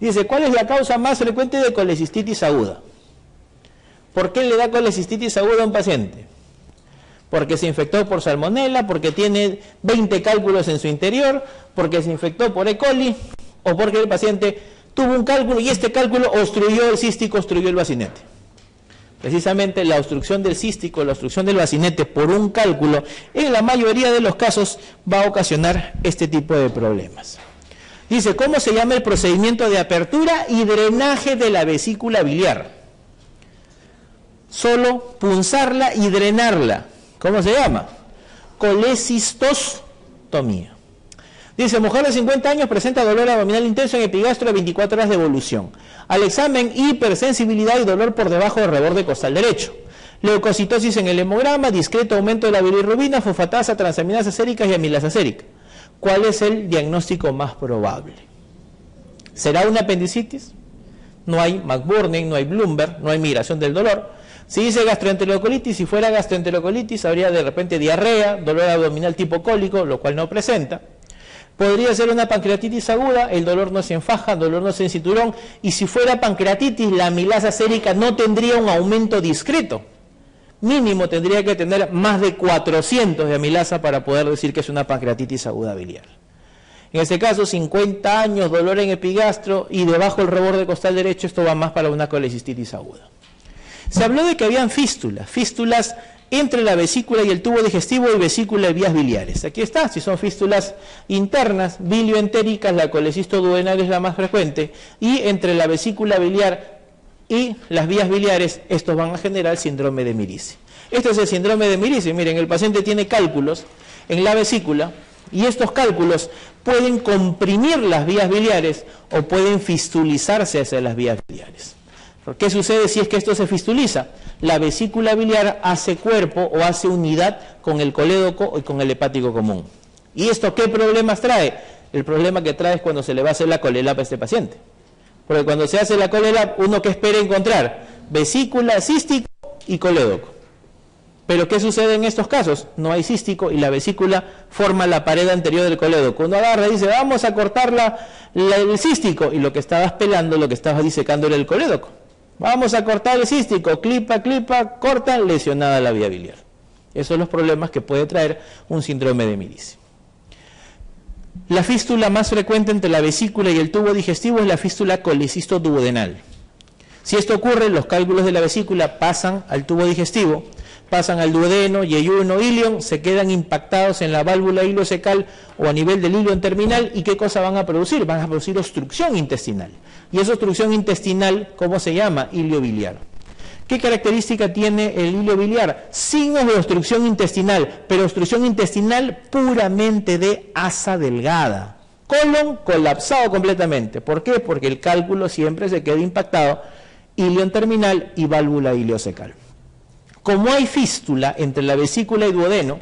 Dice, ¿cuál es la causa más frecuente de colecistitis aguda? ¿Por qué le da colecistitis aguda a un paciente? Porque se infectó por salmonela, porque tiene 20 cálculos en su interior, porque se infectó por E. coli, o porque el paciente tuvo un cálculo y este cálculo obstruyó el cístico, obstruyó el bacinete. Precisamente la obstrucción del cístico, la obstrucción del bacinete por un cálculo, en la mayoría de los casos va a ocasionar este tipo de problemas. Dice, ¿cómo se llama el procedimiento de apertura y drenaje de la vesícula biliar? Solo punzarla y drenarla. ¿Cómo se llama? Colecistostomía. Dice, mujer de 50 años presenta dolor abdominal intenso en epigastro de 24 horas de evolución. Al examen, hipersensibilidad y dolor por debajo del reborde costal derecho. Leucocitosis en el hemograma, discreto aumento de la bilirrubina, fosfatasa, transaminasa sérica y amilasa sérica. ¿Cuál es el diagnóstico más probable? ¿Será una apendicitis? No hay McBurney, no hay Bloomberg, no hay migración del dolor. Si dice gastroenterocolitis, si fuera gastroenterocolitis, habría de repente diarrea, dolor abdominal tipo cólico, lo cual no presenta. Podría ser una pancreatitis aguda, el dolor no se enfaja, el dolor no se en cinturón, y si fuera pancreatitis, la amilasa sérica no tendría un aumento discreto. Mínimo tendría que tener más de 400 de amilasa para poder decir que es una pancreatitis aguda biliar. En este caso, 50 años, dolor en epigastro y debajo del reborde costal derecho, esto va más para una colecistitis aguda. Se habló de que habían fístulas entre la vesícula y el tubo digestivo y vesícula y vías biliares. Aquí está, si son fístulas internas, bilioentéricas, la colecistoduodenal es la más frecuente, y entre la vesícula biliar y las vías biliares, estos van a generar síndrome de Mirici. Este es el síndrome de Mirici. Miren, el paciente tiene cálculos en la vesícula y estos cálculos pueden comprimir las vías biliares o pueden fistulizarse hacia las vías biliares. ¿Qué sucede si es que esto se fistuliza? La vesícula biliar hace cuerpo o hace unidad con el colédoco y con el hepático común. ¿Y esto qué problemas trae? El problema que trae es cuando se le va a hacer la colelap a este paciente. Porque cuando se hace la colelap, uno que espera encontrar vesícula, cístico y colédoco. Pero ¿qué sucede en estos casos? No hay cístico y la vesícula forma la pared anterior del colédoco. Uno agarra y dice, vamos a cortar el cístico, y lo que estabas pelando, lo que estabas disecando era el colédoco. Vamos a cortar el cístico, clipa, corta, lesionada la vía biliar. Esos son los problemas que puede traer un síndrome de Mirici. La fístula más frecuente entre la vesícula y el tubo digestivo es la fístula colecistoduodenal. Si esto ocurre, los cálculos de la vesícula pasan al tubo digestivo, pasan al duodeno, yeyuno, ilion, se quedan impactados en la válvula ileocecal o a nivel del ilion terminal, ¿y qué cosa van a producir? Van a producir obstrucción intestinal. ¿Y esa obstrucción intestinal cómo se llama? Ilio biliar. ¿Qué característica tiene el ilio biliar? Signos de obstrucción intestinal, pero obstrucción intestinal puramente de asa delgada. Colon colapsado completamente. ¿Por qué? Porque el cálculo siempre se queda impactado, ilion terminal y válvula ileocecal. Como hay fístula entre la vesícula y duodeno,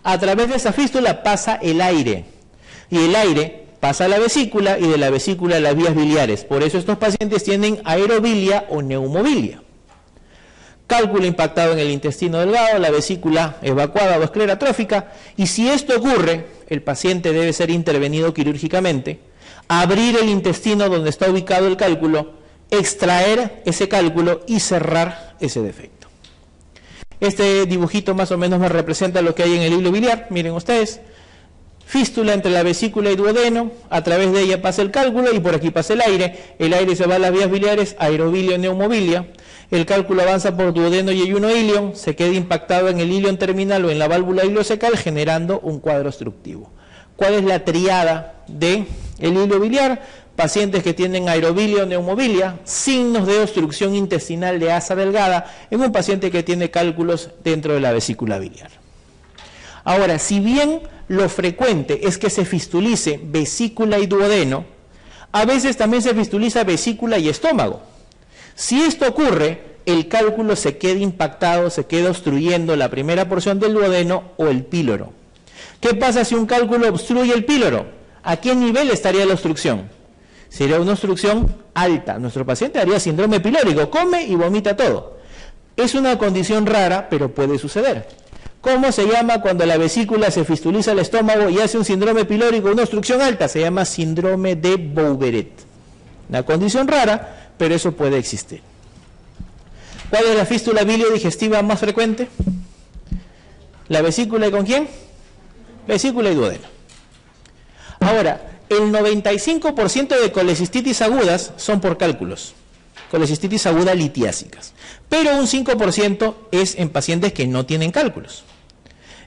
a través de esa fístula pasa el aire, y el aire pasa a la vesícula y de la vesícula a las vías biliares. Por eso estos pacientes tienen aerobilia o neumobilia. Cálculo impactado en el intestino delgado, la vesícula evacuada o esclerotrófica, y si esto ocurre, el paciente debe ser intervenido quirúrgicamente, abrir el intestino donde está ubicado el cálculo, extraer ese cálculo y cerrar ese defecto. Este dibujito más o menos me representa lo que hay en el hilo biliar. Miren ustedes, fístula entre la vesícula y duodeno, a través de ella pasa el cálculo y por aquí pasa el aire se va a las vías biliares, aerobilia o neumobilia, el cálculo avanza por duodeno y yeyuno ilion, se queda impactado en el ilion terminal o en la válvula ileocecal generando un cuadro obstructivo. ¿Cuál es la triada del hilo biliar? Pacientes que tienen aerobilia o neumobilia, signos de obstrucción intestinal de asa delgada en un paciente que tiene cálculos dentro de la vesícula biliar. Ahora, si bien lo frecuente es que se fistulice vesícula y duodeno, a veces también se fistuliza vesícula y estómago. Si esto ocurre, el cálculo se queda impactado, se queda obstruyendo la primera porción del duodeno o el píloro. ¿Qué pasa si un cálculo obstruye el píloro? ¿A qué nivel estaría la obstrucción? Sería una obstrucción alta. Nuestro paciente haría síndrome pilórico, come y vomita todo. Es una condición rara, pero puede suceder. ¿Cómo se llama cuando la vesícula se fistuliza el estómago y hace un síndrome pilórico, una obstrucción alta? Se llama síndrome de Bouveret. Una condición rara, pero eso puede existir. ¿Cuál es la fístula biliodigestiva más frecuente? ¿La vesícula y con quién? Vesícula y duodeno. Ahora, el 95% de colecistitis agudas son por cálculos, colecistitis aguda litiásicas, pero un 5% es en pacientes que no tienen cálculos.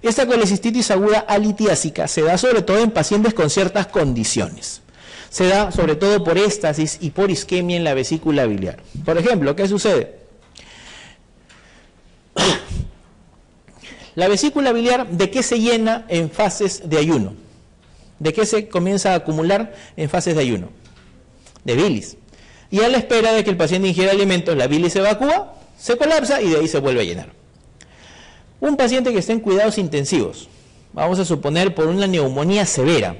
Esta colecistitis aguda alitiásica se da sobre todo en pacientes con ciertas condiciones. Se da sobre todo por éstasis y por isquemia en la vesícula biliar. Por ejemplo, ¿qué sucede? La vesícula biliar, ¿de qué se llena en fases de ayuno? ¿De qué se comienza a acumular en fases de ayuno? De bilis. Y a la espera de que el paciente ingiera alimentos, la bilis se evacúa, se colapsa y de ahí se vuelve a llenar. Un paciente que está en cuidados intensivos, vamos a suponer por una neumonía severa,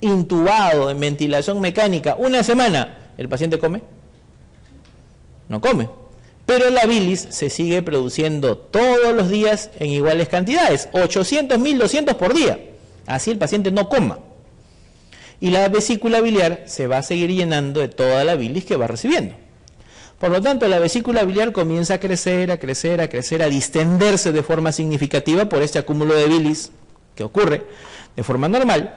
intubado en ventilación mecánica, una semana, ¿el paciente come? No come. Pero la bilis se sigue produciendo todos los días en iguales cantidades, 800, 1200 por día. Así el paciente no coma. Y la vesícula biliar se va a seguir llenando de toda la bilis que va recibiendo. Por lo tanto, la vesícula biliar comienza a crecer, a crecer, a crecer, a distenderse de forma significativa por este acúmulo de bilis que ocurre de forma normal.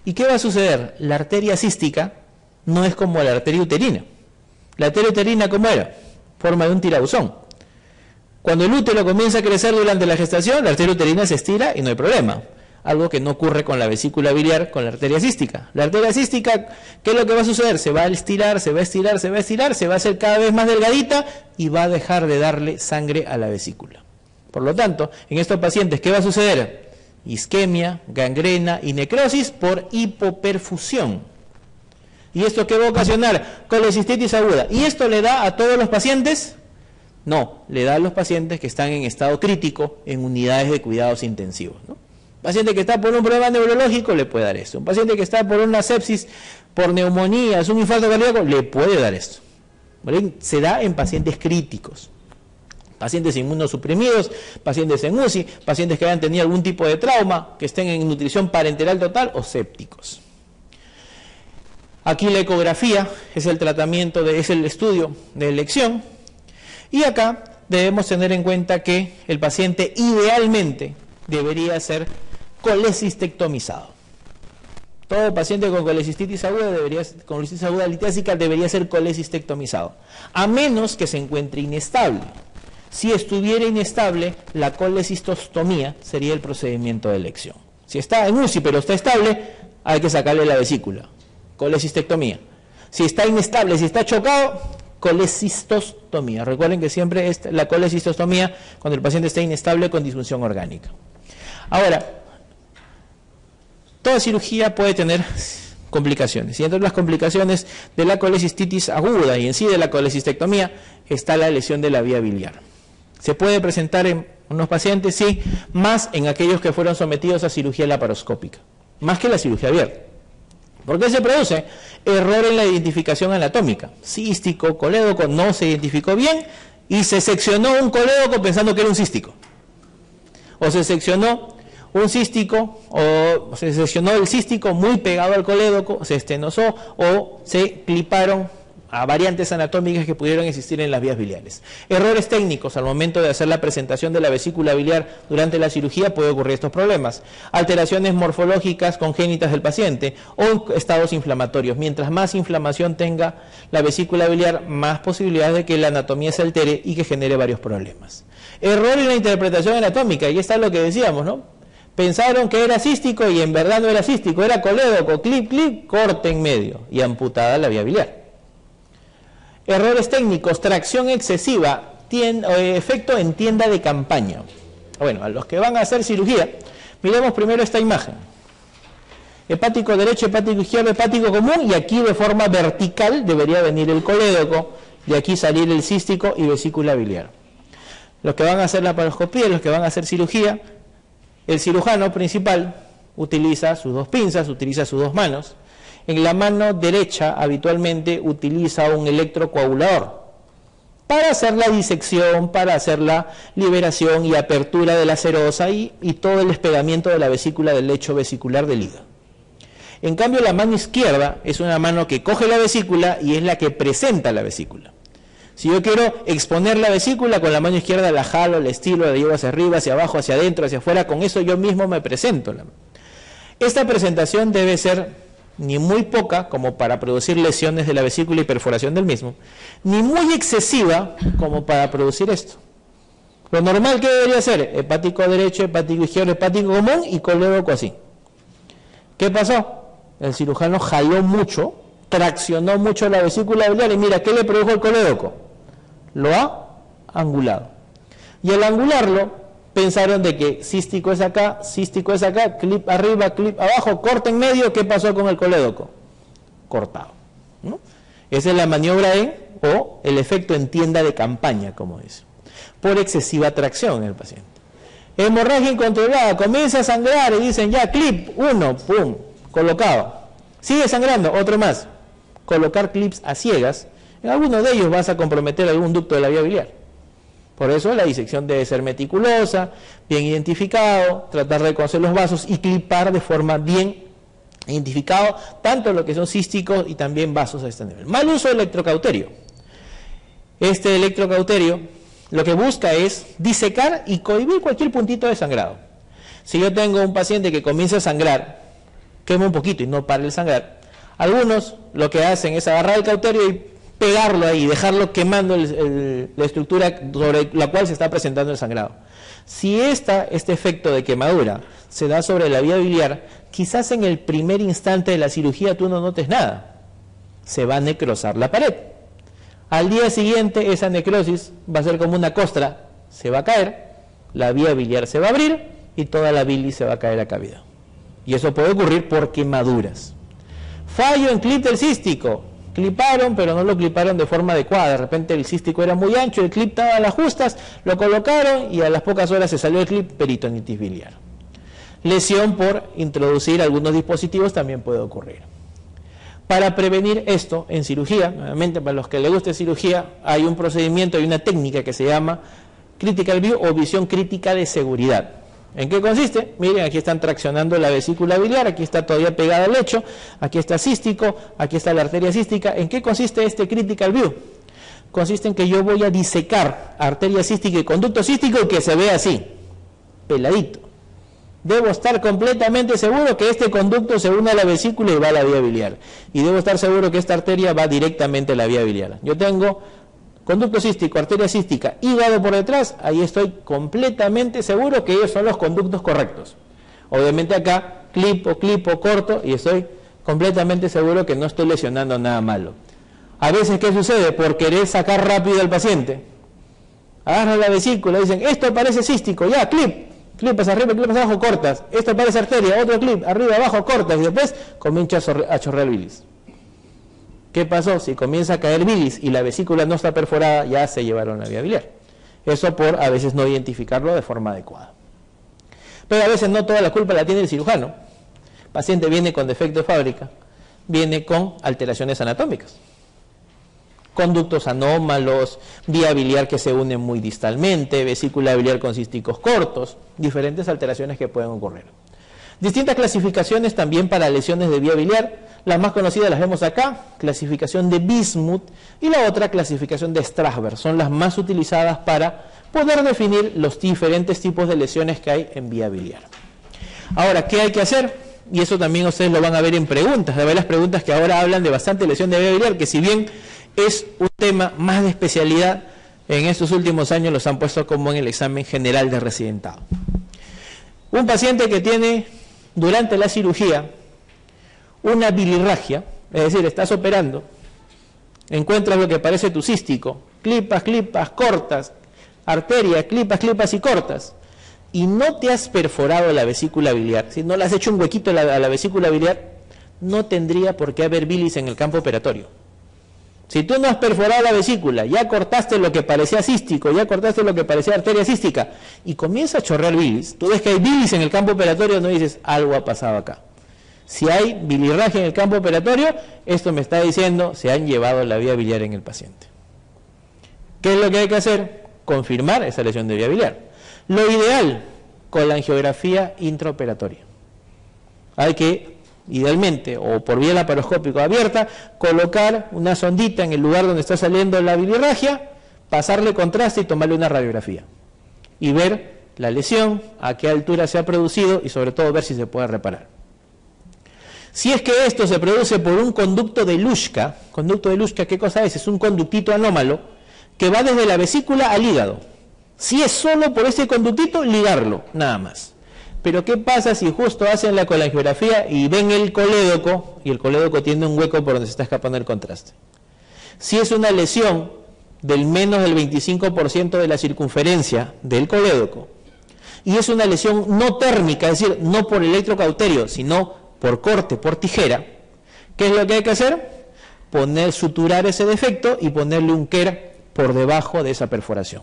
¿Y qué va a suceder? La arteria cística no es como la arteria uterina. La arteria uterina, ¿cómo era? Forma de un tirabuzón. Cuando el útero comienza a crecer durante la gestación, la arteria uterina se estira y no hay problema. Algo que no ocurre con la vesícula biliar, con la arteria cística. La arteria cística, ¿qué es lo que va a suceder? Se va a estirar, se va a estirar, se va a estirar, se va a hacer cada vez más delgadita y va a dejar de darle sangre a la vesícula. Por lo tanto, en estos pacientes, ¿qué va a suceder? Isquemia, gangrena y necrosis por hipoperfusión. ¿Y esto qué va a ocasionar? Colecistitis aguda. ¿Y esto le da a todos los pacientes? No, le da a los pacientes que están en estado crítico en unidades de cuidados intensivos, ¿no? Un paciente que está por un problema neurológico le puede dar esto. Un paciente que está por una sepsis, por neumonías, un infarto cardíaco, le puede dar esto. ¿Vale? Se da en pacientes críticos. Pacientes inmunosuprimidos, pacientes en UCI, pacientes que hayan tenido algún tipo de trauma, que estén en nutrición parenteral total o sépticos. Aquí la ecografía es el tratamiento, es el estudio de elección. Y acá debemos tener en cuenta que el paciente idealmente debería ser colecistectomizado. Todo paciente con colecistitis aguda, colecistitis aguda litiásica debería ser colecistectomizado, a menos que se encuentre inestable. Si estuviera inestable, la colecistostomía sería el procedimiento de elección. Si está en UCI pero está estable, hay que sacarle la vesícula, colecistectomía. Si está inestable, si está chocado, colecistostomía. Recuerden que siempre es la colecistostomía cuando el paciente está inestable con disfunción orgánica. Ahora, toda cirugía puede tener complicaciones, y entre las complicaciones de la colecistitis aguda y en sí de la colecistectomía está la lesión de la vía biliar. Se puede presentar en unos pacientes, sí, más en aquellos que fueron sometidos a cirugía laparoscópica, más que la cirugía abierta. ¿Por qué se produce? Error en la identificación anatómica. Cístico, colédoco, no se identificó bien y se seccionó un colédoco pensando que era un cístico. O se seccionó un cístico, o se seccionó el cístico muy pegado al colédoco, se estenosó o se cliparon a variantes anatómicas que pudieron existir en las vías biliares. Errores técnicos al momento de hacer la presentación de la vesícula biliar durante la cirugía puede ocurrir estos problemas. Alteraciones morfológicas congénitas del paciente o estados inflamatorios. Mientras más inflamación tenga la vesícula biliar, más posibilidades de que la anatomía se altere y que genere varios problemas. Error en la interpretación anatómica, y está lo que decíamos, ¿no? Pensaron que era cístico y en verdad no era cístico, era colédoco, clip, clip, corte en medio y amputada la vía biliar. Errores técnicos, tracción excesiva, efecto en tienda de campaña. Bueno, a los que van a hacer cirugía, miremos primero esta imagen. Hepático derecho, hepático izquierdo, hepático común, y aquí de forma vertical debería venir el colédoco, de aquí salir el cístico y vesícula biliar. Los que van a hacer la laparoscopía, los que van a hacer cirugía, el cirujano principal utiliza sus dos pinzas, utiliza sus dos manos. En la mano derecha habitualmente utiliza un electrocoagulador para hacer la disección, para hacer la liberación y apertura de la serosa y todo el despegamiento de la vesícula del lecho vesicular del hígado. En cambio, la mano izquierda es una mano que coge la vesícula y es la que presenta la vesícula. Si yo quiero exponer la vesícula, con la mano izquierda la jalo, la estilo, la llevo hacia arriba, hacia abajo, hacia adentro, hacia afuera, con eso yo mismo me presento. Esta presentación debe ser ni muy poca, como para producir lesiones de la vesícula y perforación del mismo, ni muy excesiva, como para producir esto. Lo normal que debería ser, hepático derecho, hepático izquierdo, hepático común y colédoco así. ¿Qué pasó? El cirujano jaló mucho, traccionó mucho la vesícula biliar y mira, ¿qué le produjo el colédoco? Lo ha angulado. Y al angularlo, pensaron de que cístico es acá, clip arriba, clip abajo, corte en medio. ¿Qué pasó con el colédoco? Cortado, ¿no? Esa es la maniobra o el efecto en tienda de campaña, como dice, por excesiva tracción en el paciente. Hemorragia incontrolada, comienza a sangrar y dicen ya, clip, uno, pum, colocado. Sigue sangrando, otro más. Colocar clips a ciegas, en alguno de ellos vas a comprometer algún ducto de la vía biliar. Por eso la disección debe ser meticulosa, bien identificado, tratar de reconocer los vasos y clipar de forma bien identificado, tanto lo que son císticos y también vasos a este nivel. Mal uso del electrocauterio. Este electrocauterio lo que busca es disecar y cohibir cualquier puntito de sangrado. Si yo tengo un paciente que comienza a sangrar, quema un poquito y no para el sangrar, algunos lo que hacen es agarrar el cauterio y pegarlo ahí, dejarlo quemando la estructura sobre la cual se está presentando el sangrado. Si este efecto de quemadura se da sobre la vía biliar, quizás en el primer instante de la cirugía tú no notes nada. Se va a necrosar la pared. Al día siguiente esa necrosis va a ser como una costra, se va a caer, la vía biliar se va a abrir y toda la bilis se va a caer a cavidad. Y eso puede ocurrir por quemaduras. Fallo en clip del cístico. Cliparon, pero no lo cliparon de forma adecuada. De repente el cístico era muy ancho, el clip estaba a las justas, lo colocaron y a las pocas horas se salió el clip, peritonitis biliar. Lesión por introducir algunos dispositivos también puede ocurrir. Para prevenir esto en cirugía, nuevamente para los que les guste cirugía, hay un procedimiento, hay una técnica que se llama critical view o visión crítica de seguridad. ¿En qué consiste? Miren, aquí están traccionando la vesícula biliar, aquí está todavía pegada al lecho, aquí está cístico, aquí está la arteria cística. ¿En qué consiste este critical view? Consiste en que yo voy a disecar arteria cística y conducto cístico y que se vea así, peladito. Debo estar completamente seguro que este conducto se une a la vesícula y va a la vía biliar. Y debo estar seguro que esta arteria va directamente a la vía biliar. Yo tengo conducto cístico, arteria cística, hígado por detrás, ahí estoy completamente seguro que ellos son los conductos correctos. Obviamente acá clipo, corto y estoy completamente seguro que no estoy lesionando nada malo. A veces, ¿qué sucede? Por querer sacar rápido al paciente, agarran la vesícula, dicen, esto parece cístico, ya, clipas arriba, clipas abajo, cortas, esto parece arteria, otro clip, arriba, abajo, cortas, y después comienza a chorrear bilis. ¿Qué pasó? Si comienza a caer bilis y la vesícula no está perforada, ya se llevaron la vía biliar. Eso por a veces no identificarlo de forma adecuada. Pero a veces no toda la culpa la tiene el cirujano. El paciente viene con defecto de fábrica, viene con alteraciones anatómicas. Conductos anómalos, vía biliar que se une muy distalmente, vesícula biliar con císticos cortos, diferentes alteraciones que pueden ocurrir. Distintas clasificaciones también para lesiones de vía biliar. Las más conocidas las vemos acá, clasificación de Bismuth y la otra clasificación de Strasberg. Son las más utilizadas para poder definir los diferentes tipos de lesiones que hay en vía biliar. Ahora, ¿qué hay que hacer? Y eso también ustedes lo van a ver en preguntas. De ver las preguntas que ahora hablan de bastante lesión de vía biliar, que si bien es un tema más de especialidad, en estos últimos años los han puesto como en el examen general de residentado. Un paciente que tiene durante la cirugía una bilirragia, es decir, estás operando, encuentras lo que parece tu cístico, clipas cortas, arteria, clipas y cortas, y no te has perforado la vesícula biliar, si no le has hecho un huequito a la vesícula biliar, no tendría por qué haber bilis en el campo operatorio. Si tú no has perforado la vesícula, ya cortaste lo que parecía cístico, ya cortaste lo que parecía arteria cística, y comienza a chorrear bilis, tú ves que hay bilis en el campo operatorio, no dices, algo ha pasado acá. Si hay bilirragia en el campo operatorio, esto me está diciendo, se han llevado la vía biliar en el paciente. ¿Qué es lo que hay que hacer? Confirmar esa lesión de vía biliar. Lo ideal, con la angiografía intraoperatoria. Hay que idealmente, o por vía laparoscópica abierta, colocar una sondita en el lugar donde está saliendo la bilirragia, pasarle contraste y tomarle una radiografía. Y ver la lesión, a qué altura se ha producido y sobre todo ver si se puede reparar. Si es que esto se produce por un conducto de Luschka, ¿qué cosa es? Es un conductito anómalo que va desde la vesícula al hígado. Si es solo por ese conductito, ligarlo, nada más. Pero ¿qué pasa si justo hacen la colangiografía y ven el colédoco, y el colédoco tiene un hueco por donde se está escapando el contraste? Si es una lesión del menos del 25% de la circunferencia del colédoco, y es una lesión no térmica, es decir, no por electrocauterio, sino por corte, por tijera, ¿qué es lo que hay que hacer? Suturar ese defecto y ponerle un KER por debajo de esa perforación.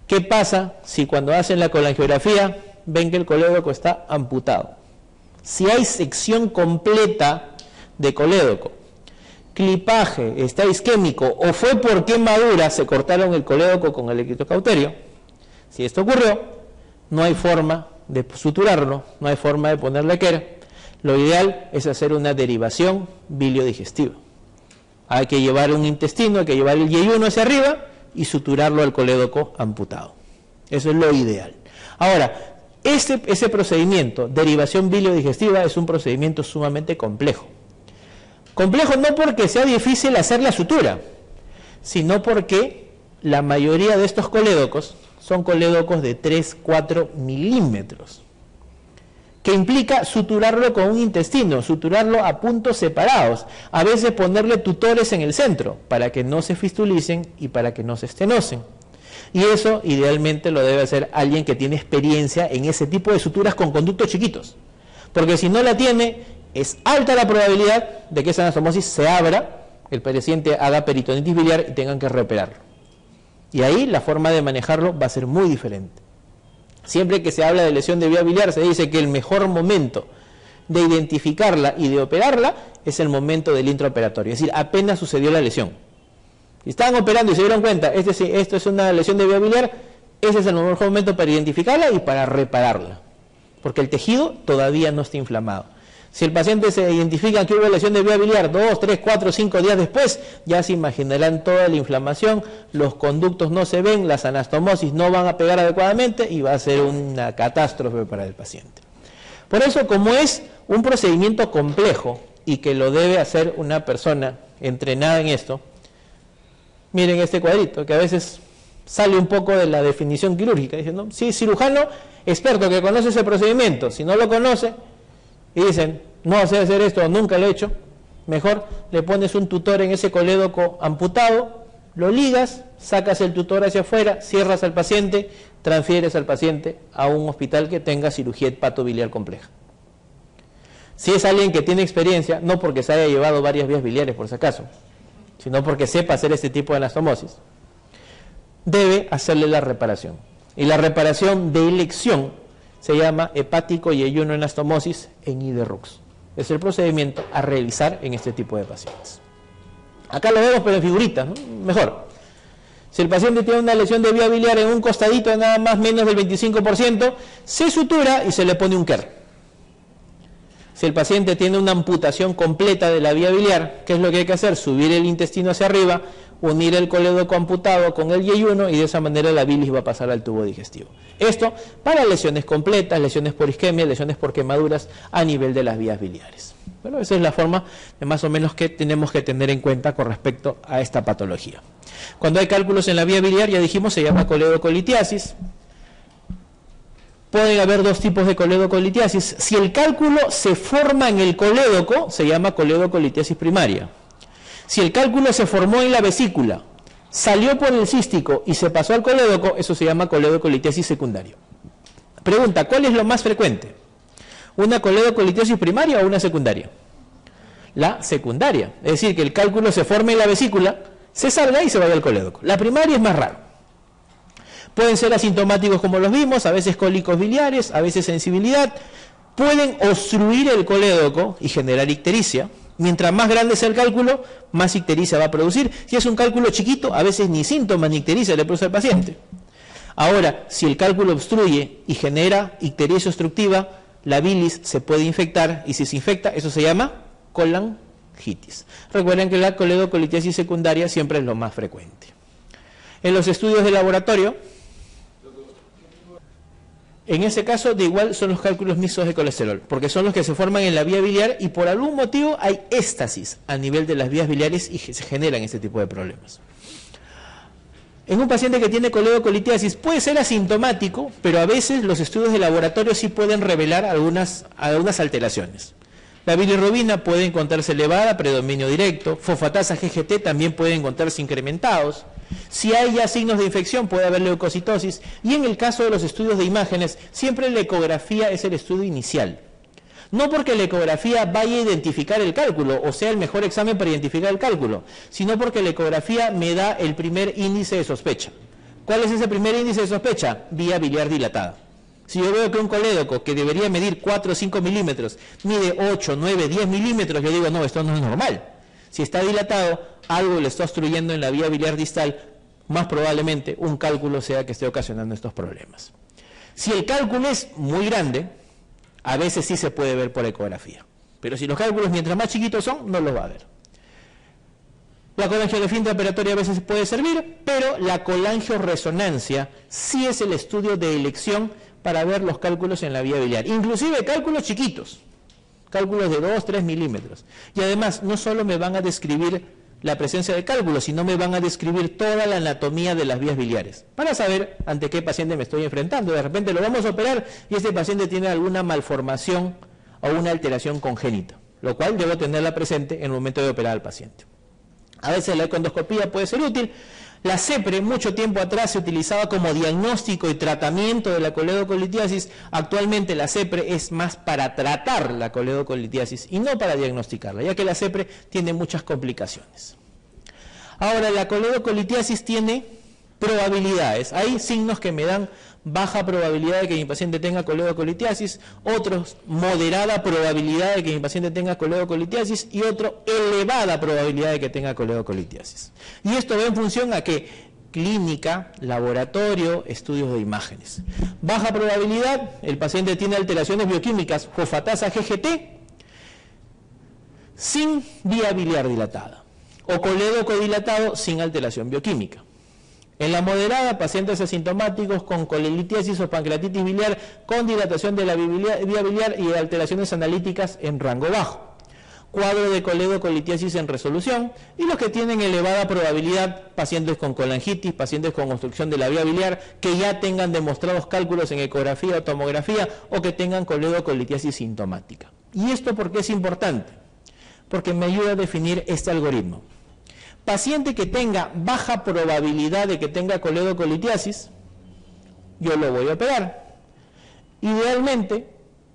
¿Qué pasa si cuando hacen la colangiografía ven que el colédoco está amputado? Si hay sección completa de colédoco, clipaje, está isquémico o fue por quemadura, se cortaron el colédoco con el electrocauterio, si esto ocurrió, no hay forma de suturarlo, no hay forma de ponerle KER. Lo ideal es hacer una derivación biliodigestiva. Hay que llevar un intestino, hay que llevar el yeyuno hacia arriba y suturarlo al colédoco amputado. Eso es lo ideal. Ahora, ese procedimiento, derivación biliodigestiva, es un procedimiento sumamente complejo. Complejo no porque sea difícil hacer la sutura, sino porque la mayoría de estos colédocos son colédocos de 3-4 milímetros, que implica suturarlo con un intestino, suturarlo a puntos separados, a veces ponerle tutores en el centro, para que no se fistulicen y para que no se estenosen. Y eso idealmente lo debe hacer alguien que tiene experiencia en ese tipo de suturas con conductos chiquitos, porque si no la tiene, es alta la probabilidad de que esa anastomosis se abra, el paciente haga peritonitis biliar y tengan que reoperarlo. Y ahí la forma de manejarlo va a ser muy diferente. Siempre que se habla de lesión de vía biliar se dice que el mejor momento de identificarla y de operarla es el momento del intraoperatorio, es decir, apenas sucedió la lesión. Si estaban operando y se dieron cuenta, esto es una lesión de vía biliar, ese es el mejor momento para identificarla y para repararla, porque el tejido todavía no está inflamado. Si el paciente se identifica que hubo lesión de vía biliar 2, 3, 4, 5 días después, ya se imaginarán toda la inflamación, los conductos no se ven, las anastomosis no van a pegar adecuadamente y va a ser una catástrofe para el paciente. Por eso, como es un procedimiento complejo y que lo debe hacer una persona entrenada en esto, miren este cuadrito, que a veces sale un poco de la definición quirúrgica. Dicen, ¿no? Sí, cirujano experto que conoce ese procedimiento, si no lo conoce, y dicen, no sé hacer esto, nunca lo he hecho, mejor le pones un tutor en ese colédoco amputado, lo ligas, sacas el tutor hacia afuera, cierras al paciente, transfieres al paciente a un hospital que tenga cirugía hepatobiliar compleja. Si es alguien que tiene experiencia, no porque se haya llevado varias vías biliares por si acaso, sino porque sepa hacer este tipo de anastomosis, debe hacerle la reparación. Y la reparación de elección se llama hepático yeyuno anastomosis en IDERRUX. Es el procedimiento a realizar en este tipo de pacientes. Acá lo vemos pero en figuritas, ¿no? Mejor. Si el paciente tiene una lesión de vía biliar en un costadito de nada más menos del 25%, se sutura y se le pone un KER. Si el paciente tiene una amputación completa de la vía biliar, ¿qué es lo que hay que hacer? Subir el intestino hacia arriba, unir el colédoco amputado con el yeyuno y de esa manera la bilis va a pasar al tubo digestivo. Esto para lesiones completas, lesiones por isquemia, lesiones por quemaduras a nivel de las vías biliares. Bueno, esa es la forma de más o menos que tenemos que tener en cuenta con respecto a esta patología. Cuando hay cálculos en la vía biliar, ya dijimos, se llama coledocolitiasis. Pueden haber dos tipos de coledocolitiasis. Si el cálculo se forma en el colédoco, se llama coledocolitiasis primaria. Si el cálculo se formó en la vesícula, salió por el cístico y se pasó al colédoco, eso se llama coledocolitiasis secundaria. Pregunta, ¿cuál es lo más frecuente? ¿Una coledocolitiasis primaria o una secundaria? La secundaria, es decir, que el cálculo se forme en la vesícula, se salga y se vaya al colédoco. La primaria es más raro. Pueden ser asintomáticos como los vimos, a veces cólicos biliares, a veces sensibilidad. Pueden obstruir el colédoco y generar ictericia. Mientras más grande sea el cálculo, más ictericia va a producir. Si es un cálculo chiquito, a veces ni síntomas ni ictericia le produce al paciente. Ahora, si el cálculo obstruye y genera ictericia obstructiva, la bilis se puede infectar y si se infecta, eso se llama colangitis. Recuerden que la coledocolitiasis secundaria siempre es lo más frecuente. En los estudios de laboratorio, en ese caso, de igual son los cálculos mixtos de colesterol, porque son los que se forman en la vía biliar y por algún motivo hay éstasis a nivel de las vías biliares y se generan este tipo de problemas. En un paciente que tiene coledocolitiasis puede ser asintomático, pero a veces los estudios de laboratorio sí pueden revelar algunas alteraciones. La bilirrubina puede encontrarse elevada, predominio directo, fosfatasa GGT también puede encontrarse incrementados. Si hay ya signos de infección puede haber leucocitosis y en el caso de los estudios de imágenes siempre la ecografía es el estudio inicial. No porque la ecografía vaya a identificar el cálculo o sea el mejor examen para identificar el cálculo, sino porque la ecografía me da el primer índice de sospecha. ¿Cuál es ese primer índice de sospecha? Vía biliar dilatada. Si yo veo que un colédoco que debería medir 4 o 5 milímetros mide 8, 9, 10 milímetros, yo digo, no, esto no es normal. Si está dilatado, algo le está obstruyendo en la vía biliar distal, más probablemente un cálculo sea que esté ocasionando estos problemas. Si el cálculo es muy grande, a veces sí se puede ver por ecografía. Pero si los cálculos mientras más chiquitos son, no los va a ver. La colangiografía intraoperatoria a veces puede servir, pero la colangiorresonancia sí es el estudio de elección para ver los cálculos en la vía biliar. Inclusive cálculos chiquitos, cálculos de 2, 3 milímetros. Y además, no solo me van a describir la presencia de cálculos, sino me van a describir toda la anatomía de las vías biliares, para saber ante qué paciente me estoy enfrentando. De repente lo vamos a operar y este paciente tiene alguna malformación o una alteración congénita, lo cual debo tenerla presente en el momento de operar al paciente. A veces la econdoscopía puede ser útil. La CEPRE mucho tiempo atrás se utilizaba como diagnóstico y tratamiento de la coledocolitiasis. Actualmente la CEPRE es más para tratar la coledocolitiasis y no para diagnosticarla, ya que la CEPRE tiene muchas complicaciones. Ahora, la coledocolitiasis tiene probabilidades. Hay signos que me dan baja probabilidad de que mi paciente tenga coledocolitiasis, otros moderada probabilidad de que mi paciente tenga coledocolitiasis y otro elevada probabilidad de que tenga coledocolitiasis. Y esto va en función a que clínica, laboratorio, estudios de imágenes. Baja probabilidad, el paciente tiene alteraciones bioquímicas, fosfatasa GGT, sin vía biliar dilatada, o coledocodilatado sin alteración bioquímica. En la moderada, pacientes asintomáticos con colelitiasis o pancreatitis biliar con dilatación de la vía biliar y alteraciones analíticas en rango bajo. Cuadro de coledocolitiasis en resolución y los que tienen elevada probabilidad, pacientes con colangitis, pacientes con obstrucción de la vía biliar que ya tengan demostrados cálculos en ecografía o tomografía o que tengan coledocolitiasis sintomática. ¿Y esto por qué es importante? Porque me ayuda a definir este algoritmo. Paciente que tenga baja probabilidad de que tenga coledocolitiasis, yo lo voy a operar. Idealmente,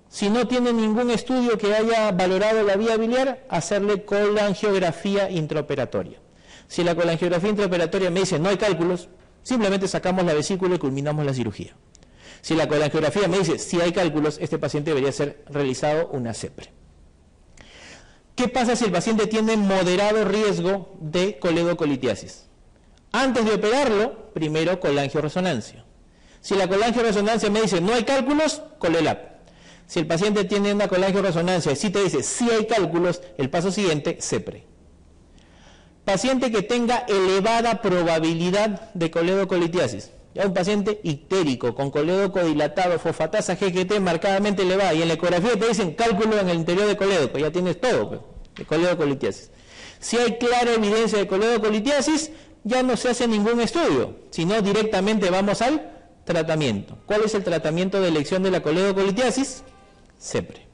si no tiene ningún estudio que haya valorado la vía biliar, hacerle colangiografía intraoperatoria. Si la colangiografía intraoperatoria me dice no hay cálculos, simplemente sacamos la vesícula y culminamos la cirugía. Si la colangiografía me dice sí hay cálculos, este paciente debería ser realizado una CEPRE. ¿Qué pasa si el paciente tiene moderado riesgo de coledocolitiasis? Antes de operarlo, primero colangiorresonancia. Si la colangiorresonancia me dice no hay cálculos, colelab. Si el paciente tiene una colangiorresonancia y si te dice sí hay cálculos, el paso siguiente, CEPRE. Paciente que tenga elevada probabilidad de coledocolitiasis. Ya un paciente ictérico, con coledocodilatado, fosfatasa GGT marcadamente elevada, y en la ecografía te dicen cálculo en el interior de colédoco, ya tienes todo, de coledocolitiasis. Si hay clara evidencia de coledocolitiasis, ya no se hace ningún estudio, sino directamente vamos al tratamiento. ¿Cuál es el tratamiento de elección de la coledocolitiasis? CEPRE.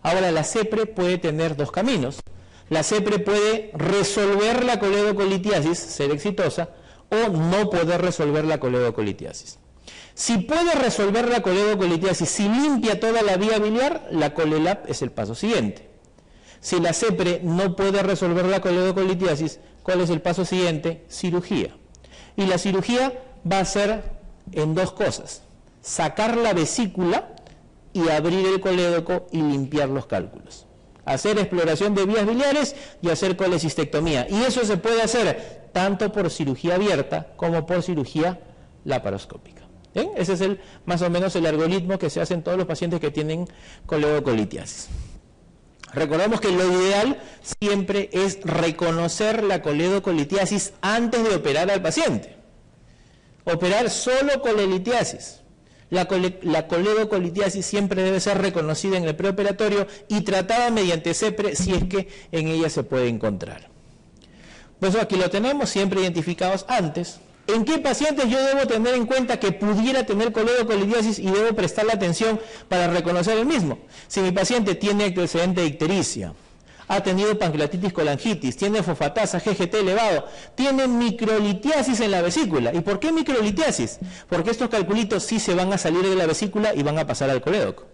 Ahora, la CEPRE puede tener dos caminos. La CEPRE puede resolver la coledocolitiasis, ser exitosa, o no poder resolver la coledocolitiasis. Si puede resolver la coledocolitiasis, si limpia toda la vía biliar, la colelab es el paso siguiente. Si la CEPRE no puede resolver la coledocolitiasis, ¿cuál es el paso siguiente? Cirugía. Y la cirugía va a ser en dos cosas: sacar la vesícula y abrir el colédoco y limpiar los cálculos. Hacer exploración de vías biliares y hacer colecistectomía. Y eso se puede hacer tanto por cirugía abierta como por cirugía laparoscópica. ¿Bien? Ese es más o menos el algoritmo que se hace en todos los pacientes que tienen coledocolitiasis. Recordemos que lo ideal siempre es reconocer la coledocolitiasis antes de operar al paciente. Operar solo colelitiasis. La coledocolitiasis siempre debe ser reconocida en el preoperatorio y tratada mediante CEPRE si es que en ella se puede encontrar. Pues aquí lo tenemos, siempre identificados antes. ¿En qué pacientes yo debo tener en cuenta que pudiera tener coledocolitiasis y debo prestarle atención para reconocer el mismo? Si mi paciente tiene antecedente de ictericia, ha tenido pancreatitis colangitis, tiene fosfatasa, GGT elevado, tiene microlitiasis en la vesícula. ¿Y por qué microlitiasis? Porque estos calculitos sí se van a salir de la vesícula y van a pasar al colédoco.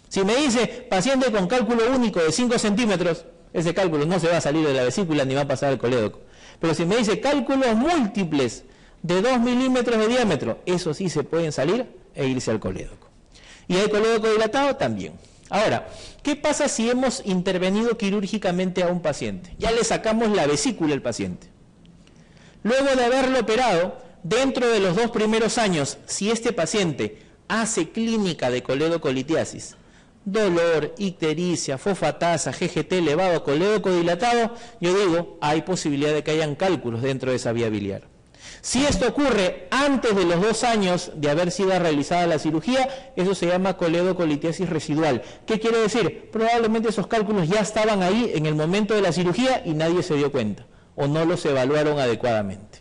Si me dice paciente con cálculo único de 5 centímetros, ese cálculo no se va a salir de la vesícula ni va a pasar al colédoco. Pero si me dice cálculos múltiples de 2 milímetros de diámetro, eso sí se pueden salir e irse al colédoco. Y el colédoco dilatado también. Ahora, ¿qué pasa si hemos intervenido quirúrgicamente a un paciente? Ya le sacamos la vesícula al paciente. Luego de haberlo operado, dentro de los 2 primeros años, si este paciente hace clínica de coledocolitiasis, dolor, ictericia, fosfatasa, GGT elevado, colédoco dilatado, yo digo, hay posibilidad de que hayan cálculos dentro de esa vía biliar. Si esto ocurre antes de los 2 años de haber sido realizada la cirugía, eso se llama coledocolitiasis residual. ¿Qué quiere decir? Probablemente esos cálculos ya estaban ahí en el momento de la cirugía y nadie se dio cuenta, o no los evaluaron adecuadamente.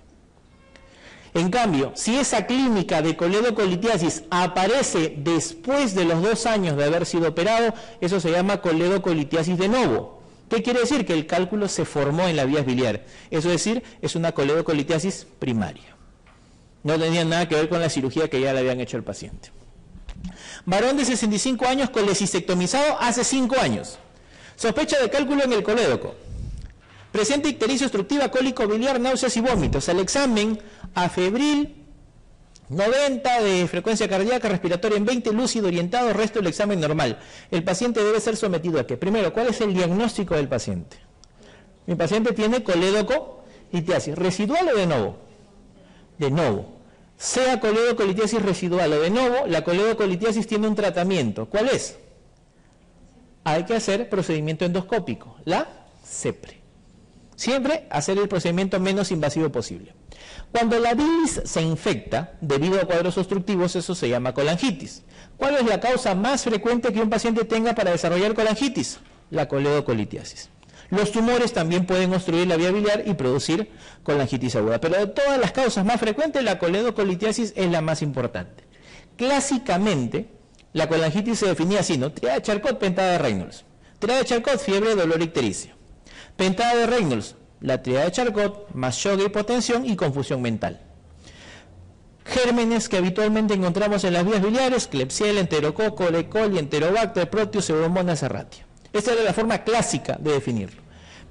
En cambio, si esa clínica de coledocolitiasis aparece después de los 2 años de haber sido operado, eso se llama coledocolitiasis de novo. ¿Qué quiere decir? Que el cálculo se formó en la vía biliar. Eso es decir, es una coledocolitiasis primaria. No tenía nada que ver con la cirugía que ya le habían hecho al paciente. Varón de 65 años colecistectomizado hace 5 años. Sospecha de cálculo en el colédoco. Presente ictericia obstructiva, cólico biliar, náuseas y vómitos. Al examen, afebril, 90 de frecuencia cardíaca, respiratoria en 20, lúcido, orientado, resto del examen normal. El paciente debe ser sometido a ¿qué? Primero, ¿cuál es el diagnóstico del paciente? Mi paciente tiene coledocolitiasis, ¿residual o de novo? De novo. Sea coledocolitiasis residual o de novo, la coledocolitiasis tiene un tratamiento. ¿Cuál es? Hay que hacer procedimiento endoscópico, la CEPRE. Siempre hacer el procedimiento menos invasivo posible. Cuando la bilis se infecta debido a cuadros obstructivos, eso se llama colangitis. ¿Cuál es la causa más frecuente que un paciente tenga para desarrollar colangitis? La coledocolitiasis. Los tumores también pueden obstruir la vía biliar y producir colangitis aguda, pero de todas las causas más frecuentes, la coledocolitiasis es la más importante. Clásicamente, la colangitis se definía así, ¿no? Triada de Charcot, pentada de Reynolds. Triada de Charcot, fiebre, dolor, ictericia. Pentada de Reynolds, la triada de Charcot, más shock, hipotensión y confusión mental. Gérmenes que habitualmente encontramos en las vías biliares, Klebsiella, Enterococo, E. coli, Enterobacter, Proteus, Pseudomonas erratia. Esta era la forma clásica de definirlo.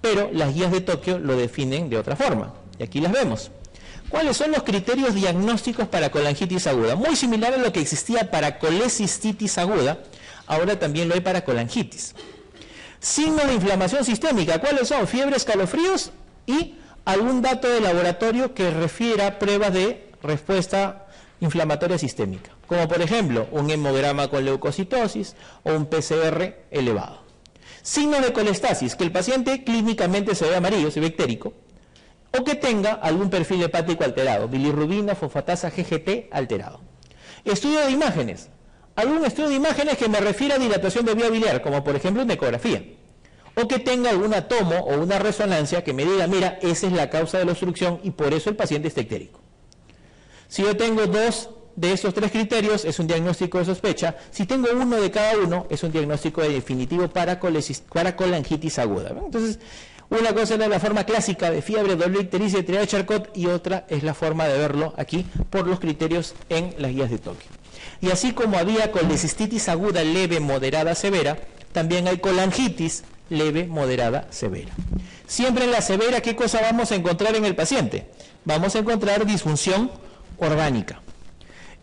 Pero las guías de Tokio lo definen de otra forma. Y aquí las vemos. ¿Cuáles son los criterios diagnósticos para colangitis aguda? Muy similar a lo que existía para colecistitis aguda, ahora también lo hay para colangitis. Signos de inflamación sistémica, ¿cuáles son? Fiebre, escalofríos y algún dato de laboratorio que refiera a pruebas de respuesta inflamatoria sistémica, como por ejemplo un hemograma con leucocitosis o un PCR elevado. Signos de colestasis, que el paciente clínicamente se ve amarillo, se ve ictérico, o que tenga algún perfil hepático alterado, bilirrubina, fosfatasa, GGT alterado. Estudio de imágenes. Algún estudio de imágenes que me refiera a dilatación de vía biliar, como por ejemplo una ecografía, o que tenga algún tomo o una resonancia que me diga, mira, esa es la causa de la obstrucción y por eso el paciente está ictérico. Si yo tengo 2 de esos 3 criterios, es un diagnóstico de sospecha. Si tengo 1 de cada uno, es un diagnóstico definitivo para colangitis aguda. Entonces, una cosa era la forma clásica de fiebre, dolor, ictericia, triada de Charcot, y otra es la forma de verlo aquí por los criterios en las guías de Tokio. Y así como había colecistitis aguda leve, moderada, severa, también hay colangitis leve, moderada, severa. Siempre en la severa, ¿qué cosa vamos a encontrar en el paciente? Vamos a encontrar disfunción orgánica.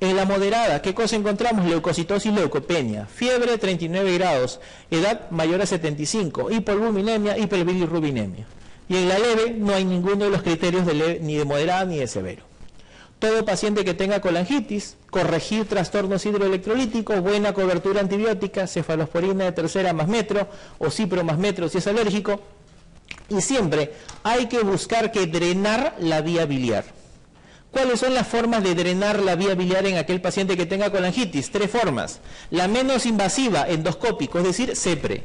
En la moderada, ¿qué cosa encontramos? Leucocitosis, leucopenia, fiebre 39 grados, edad mayor a 75, hipoalbuminemia, hiperbilirrubinemia. Y en la leve no hay ninguno de los criterios de leve, ni de moderada ni de severo. Todo paciente que tenga colangitis, corregir trastornos hidroelectrolíticos, buena cobertura antibiótica, cefalosporina de tercera más metro o cipro más metro si es alérgico. Y siempre hay que buscar que drenar la vía biliar. ¿Cuáles son las formas de drenar la vía biliar en aquel paciente que tenga colangitis? 3 formas. La menos invasiva, endoscópico, es decir, CEPRE.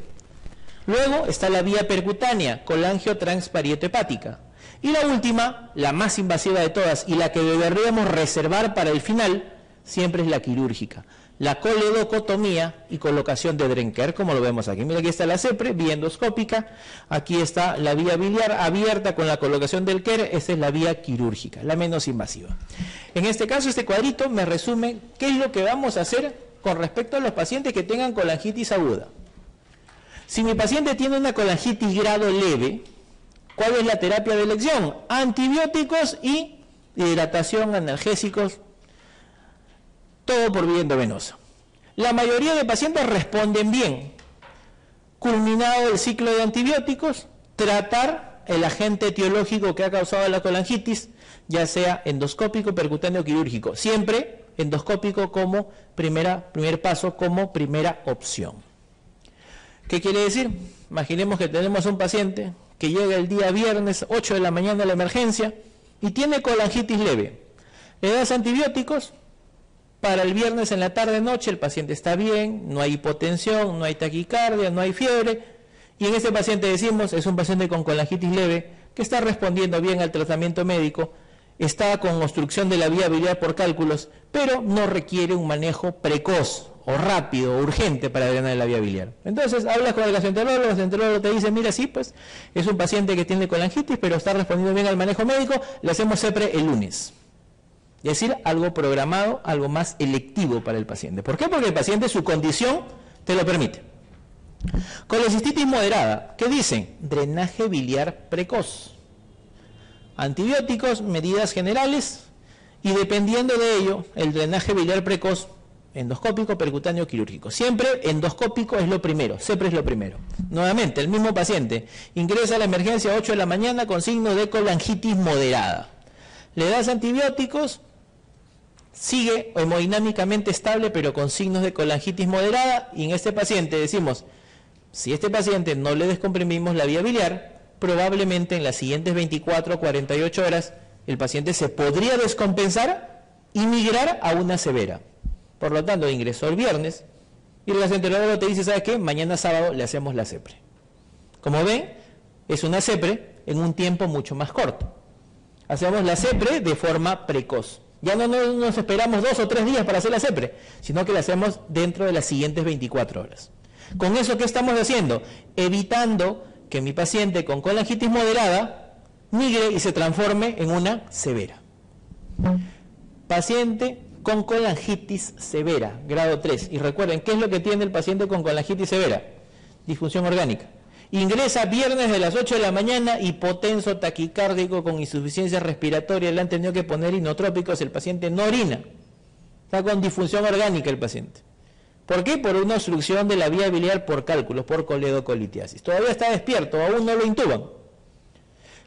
Luego está la vía percutánea, colangiotransparieto-hepática. Y la última, la más invasiva de todas y la que deberíamos reservar para el final, siempre es la quirúrgica. La coledocotomía y colocación de Drenker, como lo vemos aquí. Mira, aquí está la CEPRE, vía endoscópica. Aquí está la vía biliar abierta con la colocación del KER. Esta es la vía quirúrgica, la menos invasiva. En este caso, este cuadrito me resume qué es lo que vamos a hacer con respecto a los pacientes que tengan colangitis aguda. Si mi paciente tiene una colangitis grado leve, ¿cuál es la terapia de elección? Antibióticos y hidratación, analgésicos, todo por vía endovenosa. La mayoría de pacientes responden bien. Culminado el ciclo de antibióticos, tratar el agente etiológico que ha causado la colangitis, ya sea endoscópico, percutáneo o quirúrgico. Siempre endoscópico como primer paso, como primera opción. ¿Qué quiere decir? Imaginemos que tenemos un paciente que llega el día viernes, 8 de la mañana a la emergencia, y tiene colangitis leve. Le das antibióticos, para el viernes en la tarde-noche el paciente está bien, no hay hipotensión, no hay taquicardia, no hay fiebre, y en ese paciente decimos, es un paciente con colangitis leve, que está respondiendo bien al tratamiento médico, está con obstrucción de la vía biliar por cálculos, pero no requiere un manejo precoz, o rápido, o urgente para drenar la vía biliar. Entonces, hablas con el gastroenterólogo, el gastroenterólogo te dice, mira, sí, pues, es un paciente que tiene colangitis, pero está respondiendo bien al manejo médico, le hacemos CEPRE el lunes. Es decir, algo programado, algo más electivo para el paciente. ¿Por qué? Porque el paciente, su condición, te lo permite. Colecistitis moderada, ¿qué dicen? Drenaje biliar precoz. Antibióticos, medidas generales, y dependiendo de ello, el drenaje biliar precoz, endoscópico, percutáneo, quirúrgico. Siempre endoscópico es lo primero, CEPRE es lo primero. Nuevamente, el mismo paciente ingresa a la emergencia a 8 de la mañana con signo de colangitis moderada. Le das antibióticos, sigue hemodinámicamente estable, pero con signos de colangitis moderada, y en este paciente decimos, si este paciente no le descomprimimos la vía biliar, probablemente en las siguientes 24 o 48 horas, el paciente se podría descompensar y migrar a una severa. Por lo tanto, ingresó el viernes y el gastroenterólogo te dice, ¿sabes qué? Mañana sábado le hacemos la CEPRE. Como ven, es una CEPRE en un tiempo mucho más corto. Hacemos la CEPRE de forma precoz. Ya no nos esperamos 2 o 3 días para hacer la CEPRE, sino que la hacemos dentro de las siguientes 24 horas. Con eso, ¿qué estamos haciendo? Evitando que mi paciente con colangitis moderada migre y se transforme en una severa. Paciente con colangitis severa, grado 3. Y recuerden, ¿qué es lo que tiene el paciente con colangitis severa? Disfunción orgánica. Ingresa viernes de las 8 de la mañana, hipotenso, taquicárdico, con insuficiencia respiratoria, le han tenido que poner inotrópicos, el paciente no orina. Está con disfunción orgánica el paciente. ¿Por qué? Por una obstrucción de la vía biliar por cálculos, por coledocolitiasis. Todavía está despierto, aún no lo intuban.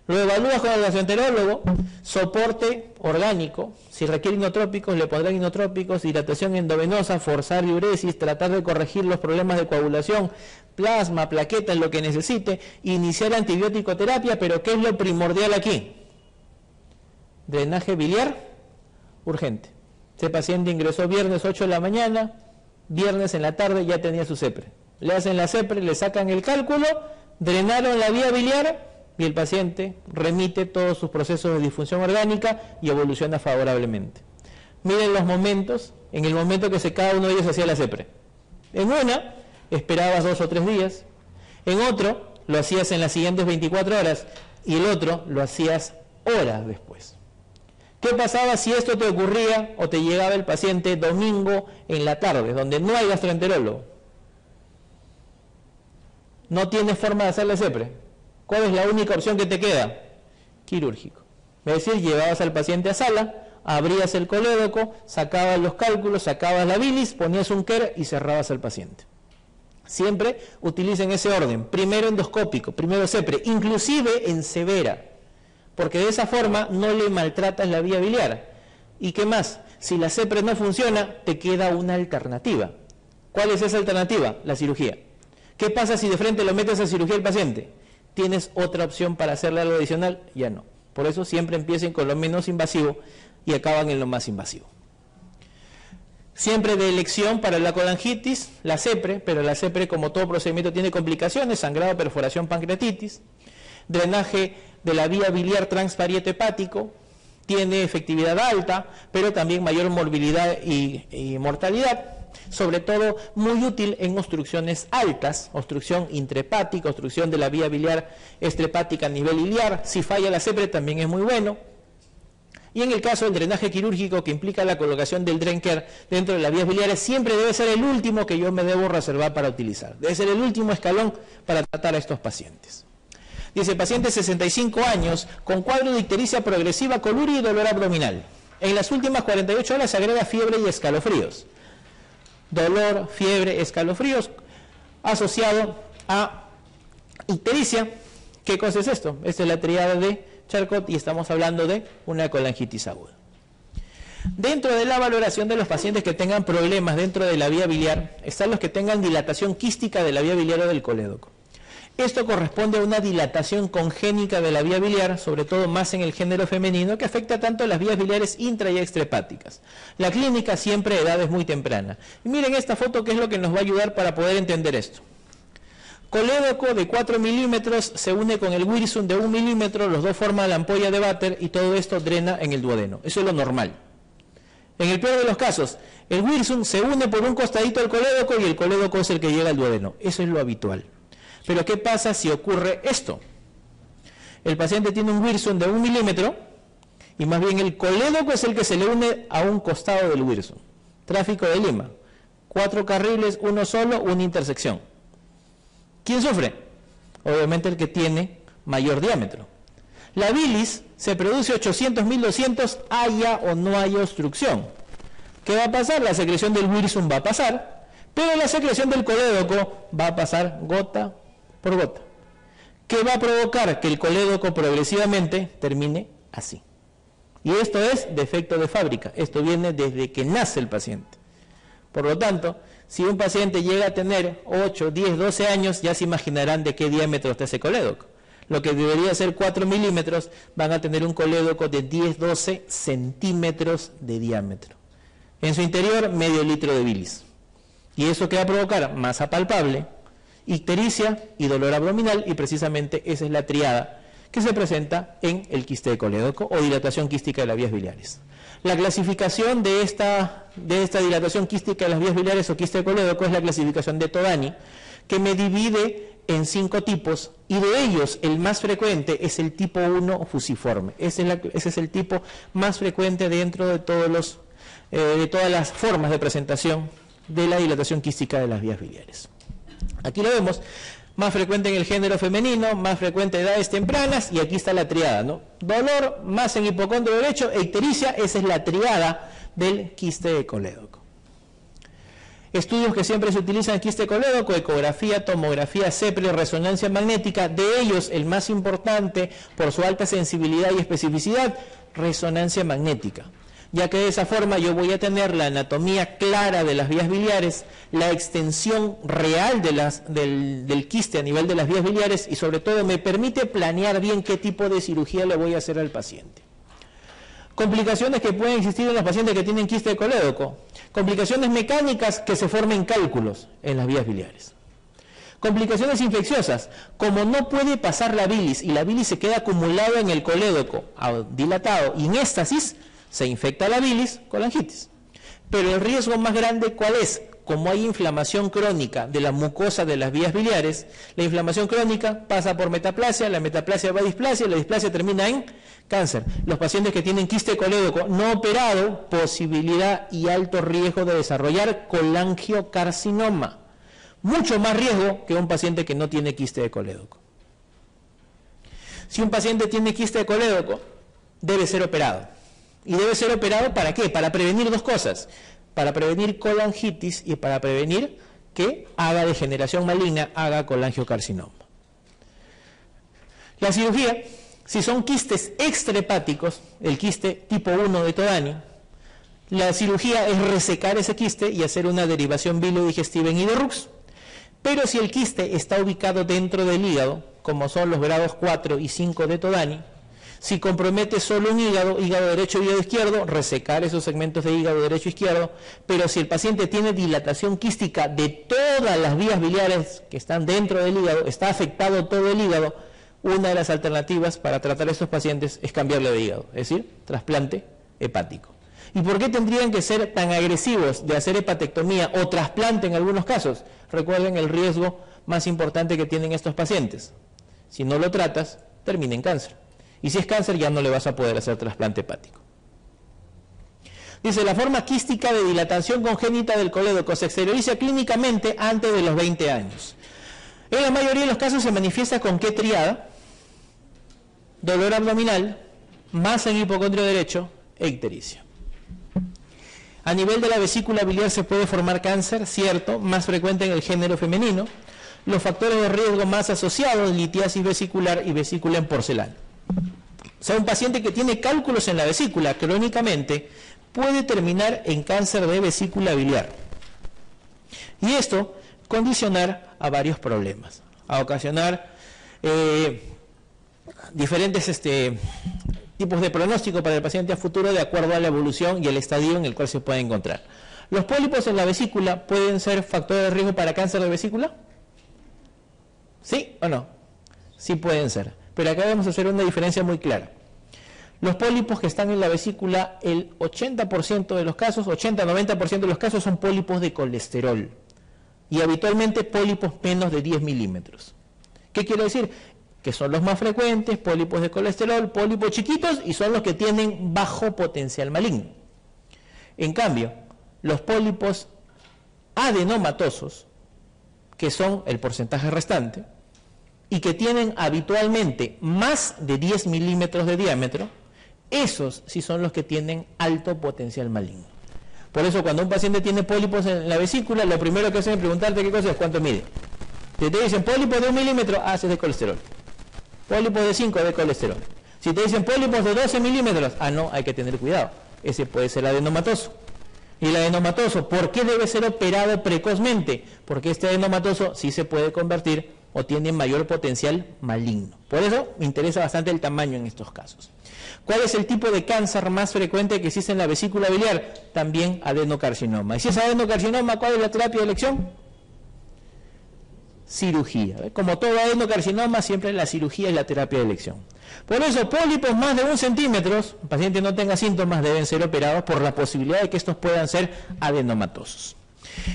Lo evalúas con el gastroenterólogo, soporte orgánico, si requiere inotrópicos, le pondrán inotrópicos, dilatación endovenosa, forzar diuresis, tratar de corregir los problemas de coagulación, plasma, plaquetas, lo que necesite, iniciar antibiótico terapia, pero ¿qué es lo primordial aquí? Drenaje biliar urgente. Este paciente ingresó viernes 8 de la mañana, viernes en la tarde ya tenía su CEPRE. Le hacen la CEPRE, le sacan el cálculo, drenaron la vía biliar, y el paciente remite todos sus procesos de disfunción orgánica y evoluciona favorablemente. Miren los momentos, en el momento que cada uno de ellos hacía la CEPRE. En una, esperabas 2 o 3 días, en otro, lo hacías en las siguientes 24 horas, y el otro lo hacías horas después. ¿Qué pasaba si esto te ocurría o te llegaba el paciente domingo en la tarde, donde no hay gastroenterólogo? No tienes forma de hacerle CEPRE. ¿Cuál es la única opción que te queda? Quirúrgico. Es decir, llevabas al paciente a sala, abrías el colédoco, sacabas los cálculos, sacabas la bilis, ponías un KER y cerrabas al paciente. Siempre utilicen ese orden. Primero endoscópico, primero CEPRE, inclusive en severa, porque de esa forma no le maltratas la vía biliar. ¿Y qué más? Si la CEPRE no funciona, te queda una alternativa. ¿Cuál es esa alternativa? La cirugía. ¿Qué pasa si de frente lo metes a cirugía al paciente? ¿Tienes otra opción para hacerle algo adicional? Ya no. Por eso siempre empiecen con lo menos invasivo y acaban en lo más invasivo. Siempre de elección para la colangitis, la CEPRE, pero la CEPRE, como todo procedimiento, tiene complicaciones: sangrado, perforación, pancreatitis, drenaje de la vía biliar transparieto hepático, tiene efectividad alta, pero también mayor morbilidad y mortalidad, sobre todo muy útil en obstrucciones altas, obstrucción intrahepática, obstrucción de la vía biliar extrahepática a nivel iliar. Si falla la CEPRE también es muy bueno. Y en el caso del drenaje quirúrgico, que implica la colocación del Drenker dentro de las vías biliares, siempre debe ser el último que yo me debo reservar para utilizar. Debe ser el último escalón para tratar a estos pacientes. Dice: paciente 65 años, con cuadro de ictericia progresiva, coluria y dolor abdominal. En las últimas 48 horas se agrega fiebre y escalofríos. Dolor, fiebre, escalofríos, asociado a ictericia. ¿Qué cosa es esto? Esta es la tríada de Charcot y estamos hablando de una colangitis aguda. Dentro de la valoración de los pacientes que tengan problemas dentro de la vía biliar, están los que tengan dilatación quística de la vía biliar o del colédoco. Esto corresponde a una dilatación congénica de la vía biliar, sobre todo más en el género femenino, que afecta tanto las vías biliares intra y extrahepáticas. La clínica siempre a edades muy tempranas. Y miren esta foto, que es lo que nos va a ayudar para poder entender esto. Colédoco de 4 milímetros se une con el Wirsung de 1 milímetro, los dos forman la ampolla de Vater y todo esto drena en el duodeno. Eso es lo normal. En el peor de los casos, el Wirsung se une por un costadito del colédoco y el colédoco es el que llega al duodeno. Eso es lo habitual. Pero ¿qué pasa si ocurre esto? El paciente tiene un Wirsung de 1 milímetro y más bien el colédoco es el que se le une a un costado del Wirsung. Tráfico de Lima. 4 carriles, uno solo, una intersección. ¿Quién sufre? Obviamente el que tiene mayor diámetro. La bilis se produce 800-1200, haya o no haya obstrucción. ¿Qué va a pasar? La secreción del Wirsung va a pasar, pero la secreción del colédoco va a pasar gota por gota. ¿Qué va a provocar? Que el colédoco progresivamente termine así. Y esto es defecto de fábrica. Esto viene desde que nace el paciente. Por lo tanto, si un paciente llega a tener 8, 10, 12 años, ya se imaginarán de qué diámetro está ese colédoco. Lo que debería ser 4 milímetros, van a tener un colédoco de 10, 12 centímetros de diámetro. En su interior, medio litro de bilis. ¿Y eso qué va a provocar? Masa palpable, ictericia y dolor abdominal, y precisamente esa es la triada que se presenta en el quiste de colédoco o dilatación quística de las vías biliares. La clasificación de esta dilatación quística de las vías biliares o quiste de colédoco es la clasificación de Todani, que me divide en 5 tipos, y de ellos el más frecuente es el tipo 1 fusiforme. Ese es el tipo más frecuente dentro de todas las formas de presentación de la dilatación quística de las vías biliares. Aquí lo vemos. Más frecuente en el género femenino, más frecuente en edades tempranas, y aquí está la triada, ¿no? Dolor, más en hipocondrio derecho, e ictericia, esa es la triada del quiste de colédoco. Estudios que siempre se utilizan en quiste de colédoco: ecografía, tomografía, CEPRE, resonancia magnética. De ellos, el más importante, por su alta sensibilidad y especificidad, resonancia magnética, ya que de esa forma yo voy a tener la anatomía clara de las vías biliares, la extensión real del quiste a nivel de las vías biliares, y sobre todo me permite planear bien qué tipo de cirugía le voy a hacer al paciente. Complicaciones que pueden existir en los pacientes que tienen quiste de colédoco: complicaciones mecánicas, que se formen cálculos en las vías biliares. Complicaciones infecciosas: como no puede pasar la bilis y la bilis se queda acumulada en el colédoco, dilatado y en éstasis, se infecta la bilis, colangitis. Pero el riesgo más grande, ¿cuál es? Como hay inflamación crónica de la mucosa de las vías biliares, la inflamación crónica pasa por metaplasia, la metaplasia va a displasia, la displasia termina en cáncer. Los pacientes que tienen quiste de colédoco no operado, posibilidad y alto riesgo de desarrollar colangiocarcinoma. Mucho más riesgo que un paciente que no tiene quiste de colédoco. Si un paciente tiene quiste de colédoco, debe ser operado. ¿Y debe ser operado para qué? Para prevenir dos cosas: para prevenir colangitis y para prevenir que haga degeneración maligna, haga colangiocarcinoma. La cirugía, si son quistes extrahepáticos, el quiste tipo 1 de Todani, La cirugía es resecar ese quiste y hacer una derivación bilodigestiva en Iderrux. Pero si el quiste está ubicado dentro del hígado, como son los grados 4 y 5 de Todani, si compromete solo un hígado, hígado derecho y hígado izquierdo, resecar esos segmentos de hígado derecho e izquierdo. Pero si el paciente tiene dilatación quística de todas las vías biliares que están dentro del hígado, está afectado todo el hígado, una de las alternativas para tratar a estos pacientes es cambiarle de hígado, es decir, trasplante hepático. ¿Y por qué tendrían que ser tan agresivos de hacer hepatectomía o trasplante en algunos casos? Recuerden el riesgo más importante que tienen estos pacientes. Si no lo tratas, termina en cáncer. Y si es cáncer, ya no le vas a poder hacer trasplante hepático. Dice, la forma quística de dilatación congénita del colédoco se exterioriza clínicamente antes de los 20 años. En la mayoría de los casos se manifiesta con ¿qué triada? Dolor abdominal, masa en hipocondrio derecho e ictericia. A nivel de la vesícula biliar se puede formar cáncer, cierto, más frecuente en el género femenino. Los factores de riesgo más asociados, litiasis vesicular y vesícula en porcelana. O sea, un paciente que tiene cálculos en la vesícula crónicamente puede terminar en cáncer de vesícula biliar. Y esto condicionar a varios problemas, a ocasionar diferentes tipos de pronóstico para el paciente a futuro de acuerdo a la evolución y el estadio en el cual se puede encontrar. ¿Los pólipos en la vesícula pueden ser factores de riesgo para cáncer de vesícula? ¿Sí o no? Sí pueden ser, pero acá vamos a hacer una diferencia muy clara. Los pólipos que están en la vesícula, el 80% de los casos, 80-90% de los casos son pólipos de colesterol y habitualmente pólipos menos de 10 milímetros. ¿Qué quiero decir? Que son los más frecuentes, pólipos de colesterol, pólipos chiquitos y son los que tienen bajo potencial maligno. En cambio, los pólipos adenomatosos, que son el porcentaje restante, y que tienen habitualmente más de 10 milímetros de diámetro, esos sí son los que tienen alto potencial maligno. Por eso cuando un paciente tiene pólipos en la vesícula, lo primero que hacen es preguntarte qué cosa es, cuánto mide. Si te dicen pólipos de 1 milímetro, es de colesterol. Pólipos de 5 de colesterol. Si te dicen pólipos de 12 milímetros, no, hay que tener cuidado. Ese puede ser adenomatoso. Y el adenomatoso, ¿por qué debe ser operado precozmente? Porque este adenomatoso sí se puede convertir o tiene mayor potencial maligno. Por eso me interesa bastante el tamaño en estos casos. ¿Cuál es el tipo de cáncer más frecuente que existe en la vesícula biliar? También adenocarcinoma. Y si es adenocarcinoma, ¿cuál es la terapia de elección? Cirugía. Como todo adenocarcinoma, siempre la cirugía es la terapia de elección. Por eso, pólipos más de 1 centímetro, el paciente no tenga síntomas, deben ser operados por la posibilidad de que estos puedan ser adenomatosos.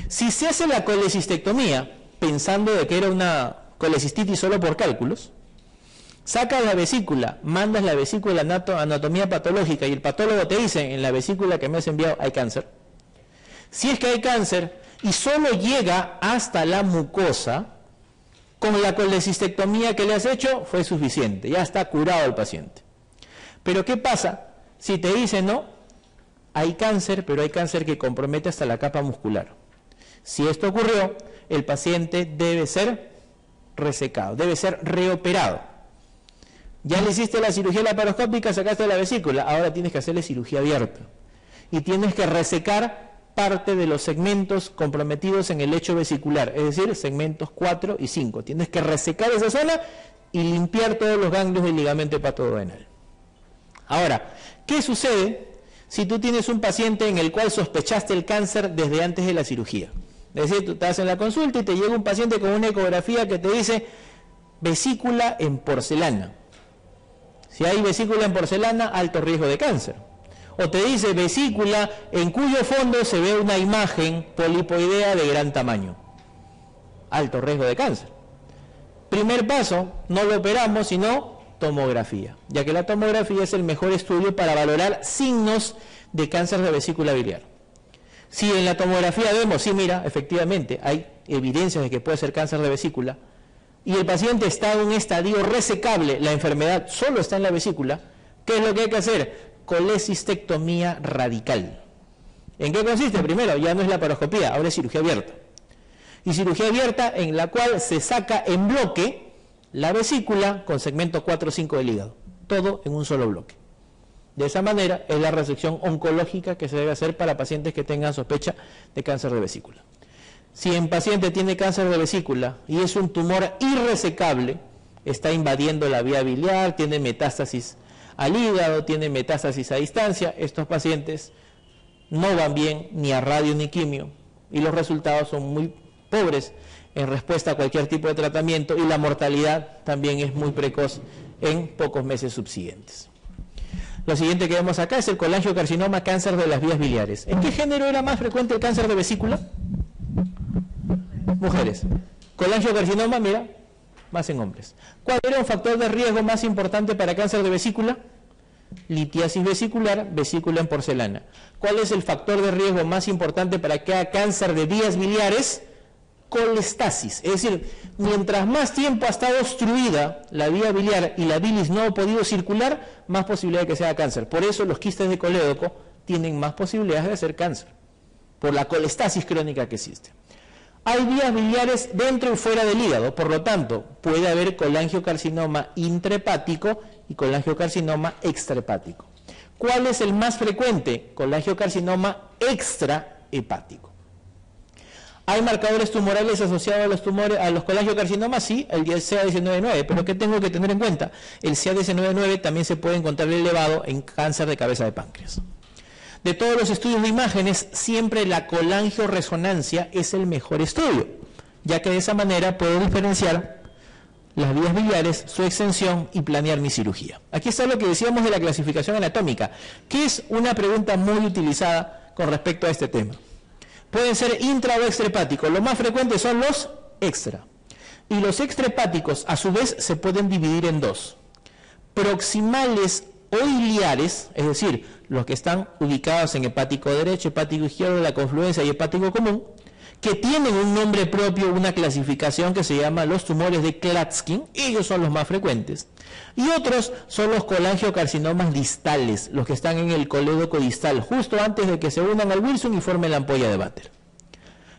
Si se hace la colecistectomía, pensando de que era una colecistitis solo por cálculos, sacas la vesícula, mandas la vesícula a anatomía patológica y el patólogo te dice, en la vesícula que me has enviado hay cáncer. Si es que hay cáncer y solo llega hasta la mucosa, con la colecistectomía que le has hecho fue suficiente, ya está curado el paciente. Pero ¿qué pasa si te dicen, no, hay cáncer, pero hay cáncer que compromete hasta la capa muscular? Si esto ocurrió, el paciente debe ser resecado, debe ser reoperado. Ya le hiciste la cirugía laparoscópica, sacaste la vesícula, ahora tienes que hacerle cirugía abierta. Y tienes que resecar parte de los segmentos comprometidos en el lecho vesicular, es decir, segmentos 4 y 5. Tienes que resecar esa zona y limpiar todos los ganglios del ligamento hepatoduodenal. Ahora, ¿qué sucede si tú tienes un paciente en el cual sospechaste el cáncer desde antes de la cirugía? Es decir, tú estás en la consulta y te llega un paciente con una ecografía que te dice vesícula en porcelana. Si hay vesícula en porcelana, alto riesgo de cáncer. O te dice vesícula en cuyo fondo se ve una imagen polipoidea de gran tamaño. Alto riesgo de cáncer. Primer paso, no lo operamos, sino tomografía, ya que la tomografía es el mejor estudio para valorar signos de cáncer de vesícula biliar. Si en la tomografía vemos, sí, mira, efectivamente hay evidencias de que puede ser cáncer de vesícula, y el paciente está en un estadio resecable, la enfermedad solo está en la vesícula, ¿qué es lo que hay que hacer? Colecistectomía radical. ¿En qué consiste? Primero, ya no es laparoscopía, ahora es cirugía abierta. Y cirugía abierta en la cual se saca en bloque la vesícula con segmento 4 o 5 del hígado. Todo en un solo bloque. De esa manera es la resección oncológica que se debe hacer para pacientes que tengan sospecha de cáncer de vesícula. Si un paciente tiene cáncer de vesícula y es un tumor irresecable, está invadiendo la vía biliar, tiene metástasis al hígado, tiene metástasis a distancia, estos pacientes no van bien ni a radio ni quimio y los resultados son muy pobres en respuesta a cualquier tipo de tratamiento y la mortalidad también es muy precoz en pocos meses subsiguientes. Lo siguiente que vemos acá es el colangiocarcinoma, cáncer de las vías biliares. ¿En qué género era más frecuente el cáncer de vesícula? Mujeres. Colangiocarcinoma, mira, más en hombres. ¿Cuál era un factor de riesgo más importante para cáncer de vesícula? Litiasis vesicular, vesícula en porcelana. ¿Cuál es el factor de riesgo más importante para que haya cáncer de vías biliares? Colestasis, es decir, mientras más tiempo ha estado obstruida la vía biliar y la bilis no ha podido circular, más posibilidad de que sea cáncer. Por eso los quistes de colédoco tienen más posibilidades de hacer cáncer, por la colestasis crónica que existe. Hay vías biliares dentro y fuera del hígado, por lo tanto, puede haber colangiocarcinoma intrahepático y colangiocarcinoma extrahepático. ¿Cuál es el más frecuente? Colangiocarcinoma extrahepático. ¿Hay marcadores tumorales asociados a los colangiocarcinomas? Sí, el CA19-9, pero ¿qué tengo que tener en cuenta? El CA19-9 también se puede encontrar elevado en cáncer de cabeza de páncreas. De todos los estudios de imágenes, siempre la colangioresonancia es el mejor estudio, ya que de esa manera puedo diferenciar las vías biliares, su extensión y planear mi cirugía. Aquí está lo que decíamos de la clasificación anatómica, que es una pregunta muy utilizada con respecto a este tema. Pueden ser intra o extrahepáticos, lo más frecuente son los extra. Y los extrahepáticos a su vez se pueden dividir en dos. Proximales o iliares, es decir, los que están ubicados en hepático derecho, hepático izquierdo, la confluencia y hepático común, que tienen un nombre propio, una clasificación que se llama los tumores de Klatskin, ellos son los más frecuentes. Y otros son los colangiocarcinomas distales, los que están en el colédoco distal, justo antes de que se unan al Wilson y formen la ampolla de Vater.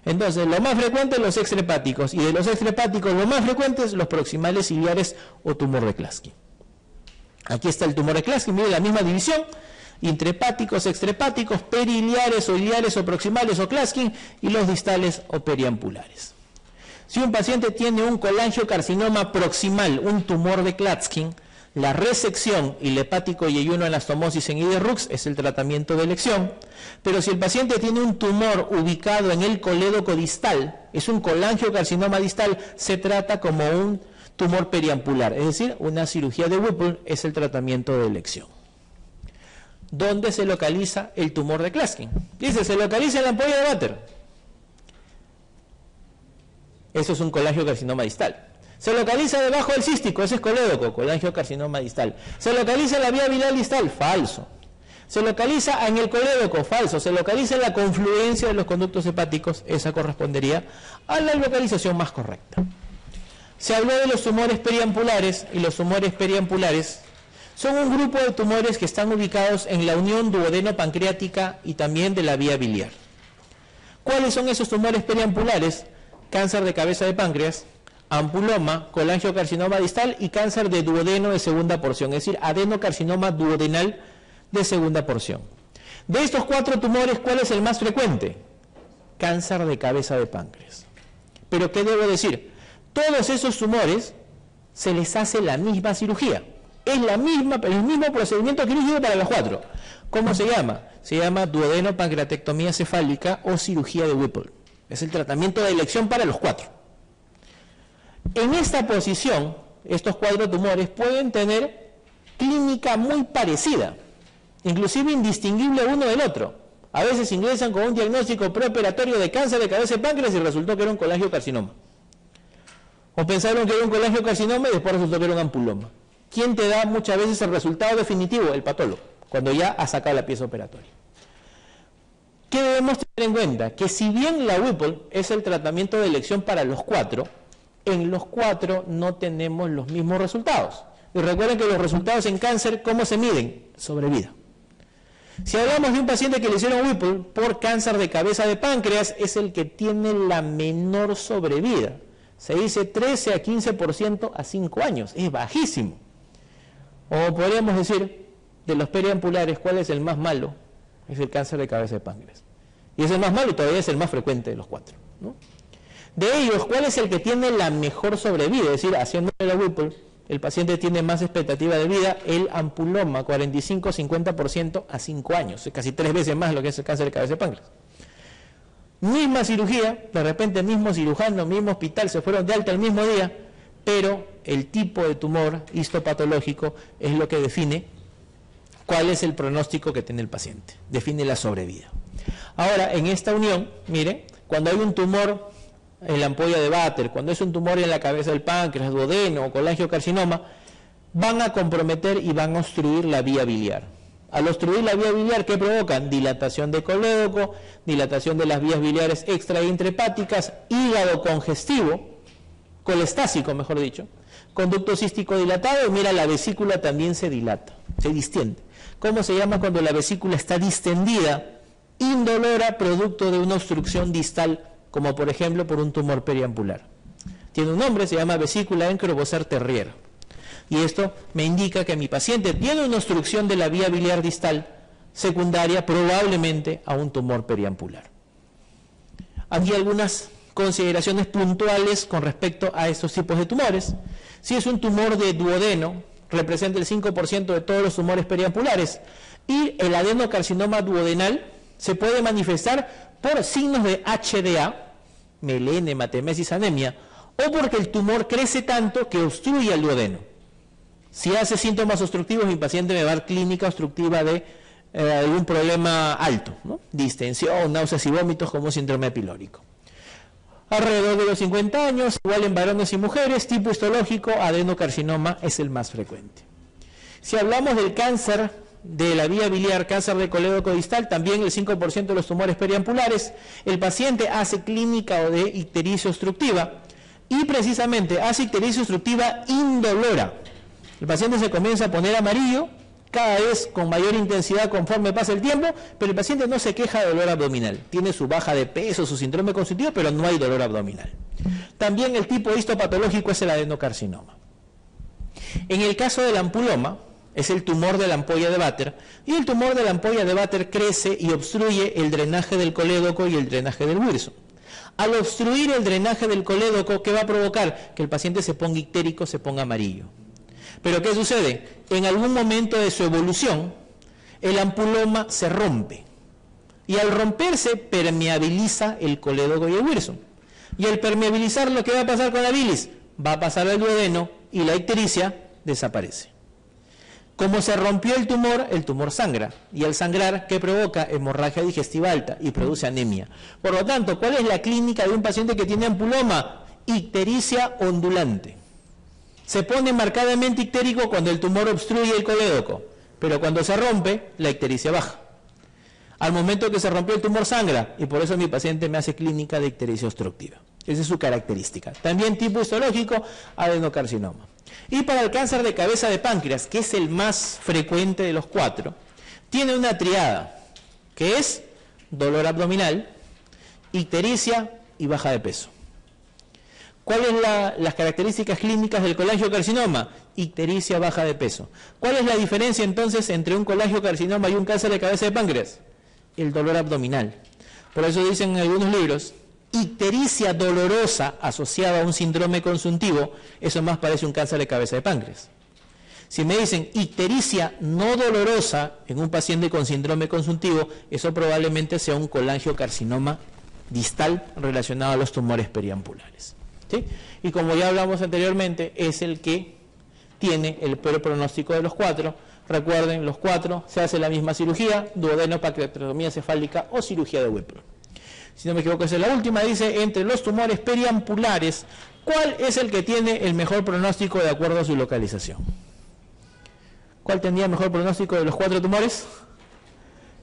Entonces, lo más frecuente los extrahepáticos, y de los extrahepáticos, lo más frecuentes los proximales iliares o tumor de Klatskin. Aquí está el tumor de Klatskin, mire la misma división, intrahepáticos, extrahepáticos, periliares o iliares o proximales o Klatskin, y los distales o periampulares. Si un paciente tiene un colangiocarcinoma proximal, un tumor de Klatskin, la resección y el hepático yeyunoanastomosis en IDRUX es el tratamiento de elección, pero si el paciente tiene un tumor ubicado en el colédoco distal, es un colangiocarcinoma distal, se trata como un tumor periampular, es decir, una cirugía de Whipple es el tratamiento de elección. ¿Dónde se localiza el tumor de Klatskin? Dice, se localiza en la ampolla de Vater. Eso es un colangiocarcinoma distal. Se localiza debajo del cístico, ese es colédoco, colangiocarcinoma distal. Se localiza en la vía biliar distal, falso. Se localiza en el colédoco, falso. Se localiza en la confluencia de los conductos hepáticos, esa correspondería a la localización más correcta. Se habló de los tumores periampulares, y los tumores periampulares son un grupo de tumores que están ubicados en la unión duodeno-pancreática y también de la vía biliar. ¿Cuáles son esos tumores periampulares? Cáncer de cabeza de páncreas, ampuloma, colangiocarcinoma distal y cáncer de duodeno de segunda porción, es decir, adenocarcinoma duodenal de segunda porción. De estos 4 tumores, ¿cuál es el más frecuente? Cáncer de cabeza de páncreas. Pero ¿qué debo decir? Todos esos tumores se les hace la misma cirugía. Es el mismo procedimiento quirúrgico para los 4. ¿Cómo se llama? Se llama duodenopancreatectomía cefálica o cirugía de Whipple. Es el tratamiento de elección para los 4. En esta posición, estos 4 tumores pueden tener clínica muy parecida, inclusive indistinguible uno del otro. A veces ingresan con un diagnóstico preoperatorio de cáncer de cabeza de páncreas y resultó que era un colangiocarcinoma. O pensaron que era un colangiocarcinoma y después resultó que era un ampuloma. ¿Quién te da muchas veces el resultado definitivo? El patólogo, cuando ya ha sacado la pieza operatoria. ¿Qué debemos tener en cuenta? Que si bien la Whipple es el tratamiento de elección para los 4, en los 4 no tenemos los mismos resultados. Y recuerden que los resultados en cáncer, ¿cómo se miden? Sobrevida. Si hablamos de un paciente que le hicieron Whipple por cáncer de cabeza de páncreas, es el que tiene la menor sobrevida. Se dice 13 a 15% a 5 años. Es bajísimo. O podríamos decir de los periampulares, ¿cuál es el más malo? Es el cáncer de cabeza de páncreas. Y es el más malo y todavía es el más frecuente de los 4, ¿no? De ellos, ¿cuál es el que tiene la mejor sobrevida? Es decir, haciendo la Whipple, el paciente tiene más expectativa de vida, el ampuloma, 45-50% a 5 años, es casi 3 veces más lo que es el cáncer de cabeza de páncreas. Misma cirugía, de repente mismo cirujano, mismo hospital, se fueron de alta el mismo día, pero el tipo de tumor histopatológico es lo que define cuál es el pronóstico que tiene el paciente, define la sobrevida. Ahora, en esta unión, miren, cuando hay un tumor en la ampolla de Vater, cuando es un tumor en la cabeza del páncreas, duodeno o colangiocarcinoma, van a comprometer y van a obstruir la vía biliar. Al obstruir la vía biliar, ¿qué provocan? Dilatación de colédoco, dilatación de las vías biliares extra e intrahepáticas, hígado congestivo, colestásico mejor dicho, conducto cístico dilatado, y mira, la vesícula también se dilata, se distiende. ¿Cómo se llama cuando la vesícula está distendida? Indolora, producto de una obstrucción distal, como por ejemplo por un tumor periampular. Tiene un nombre, se llama vesícula Encrobosser-Terrier. Y esto me indica que mi paciente tiene una obstrucción de la vía biliar distal secundaria probablemente a un tumor periampular. Aquí algunas consideraciones puntuales con respecto a estos tipos de tumores. Si es un tumor de duodeno, representa el 5% de todos los tumores periampulares, y el adenocarcinoma duodenal se puede manifestar por signos de HDA, melena, hematemesis, anemia, o porque el tumor crece tanto que obstruye el duodeno. Si hace síntomas obstructivos, mi paciente me va a dar clínica obstructiva de algún problema alto, ¿no? Distensión, náuseas y vómitos como síndrome pilórico. Alrededor de los 50 años, igual en varones y mujeres, tipo histológico, adenocarcinoma es el más frecuente. Si hablamos del cáncer de la vía biliar, cáncer de colédoco distal, también el 5% de los tumores periampulares, el paciente hace clínica de ictericia obstructiva y precisamente hace ictericia obstructiva indolora. El paciente se comienza a poner amarillo, cada vez con mayor intensidad conforme pasa el tiempo, pero el paciente no se queja de dolor abdominal. Tiene su baja de peso, su síndrome constitutivo, pero no hay dolor abdominal. También el tipo histopatológico es el adenocarcinoma. En el caso del ampuloma, es el tumor de la ampolla de Vater, y el tumor de la ampolla de Vater crece y obstruye el drenaje del colédoco y el drenaje del Wilson. Al obstruir el drenaje del colédoco, ¿qué va a provocar? Que el paciente se ponga ictérico, se ponga amarillo. Pero ¿qué sucede? En algún momento de su evolución, el ampuloma se rompe. Y al romperse, permeabiliza el colédoco y el Wilson. Y al permeabilizarlo, ¿qué va a pasar con la bilis? Va a pasar al duodeno y la ictericia desaparece. Como se rompió el tumor sangra. Y al sangrar, ¿qué provoca? Hemorragia digestiva alta y produce anemia. Por lo tanto, ¿cuál es la clínica de un paciente que tiene ampuloma? Ictericia ondulante. Se pone marcadamente ictérico cuando el tumor obstruye el colédoco, pero cuando se rompe, la ictericia baja. Al momento que se rompió el tumor sangra, y por eso mi paciente me hace clínica de ictericia obstructiva. Esa es su característica. También tipo histológico, adenocarcinoma. Y para el cáncer de cabeza de páncreas, que es el más frecuente de los 4, tiene una triada, que es dolor abdominal, ictericia y baja de peso. ¿Cuáles son las características clínicas del colangiocarcinoma? Ictericia, baja de peso. ¿Cuál es la diferencia entonces entre un colangiocarcinoma y un cáncer de cabeza de páncreas? El dolor abdominal. Por eso dicen en algunos libros, ictericia dolorosa asociada a un síndrome consuntivo, eso más parece un cáncer de cabeza de páncreas. Si me dicen ictericia no dolorosa en un paciente con síndrome consuntivo, eso probablemente sea un colangiocarcinoma distal relacionado a los tumores periampulares. ¿Sí? Y como ya hablamos anteriormente, es el que tiene el peor pronóstico de los 4. Recuerden, los 4 se hace la misma cirugía, duodenopancreatomía cefálica o cirugía de Whipple. Si no me equivoco, esa es la última. Dice, entre los tumores periampulares, ¿cuál es el que tiene el mejor pronóstico de acuerdo a su localización? ¿Cuál tendría mejor pronóstico de los 4 tumores?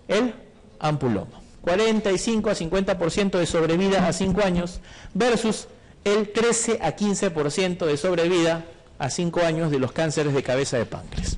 El ampuloma. 45 a 50% de sobrevida a 5 años versus el 13 a 15% de sobrevida a 5 años de los cánceres de cabeza de páncreas.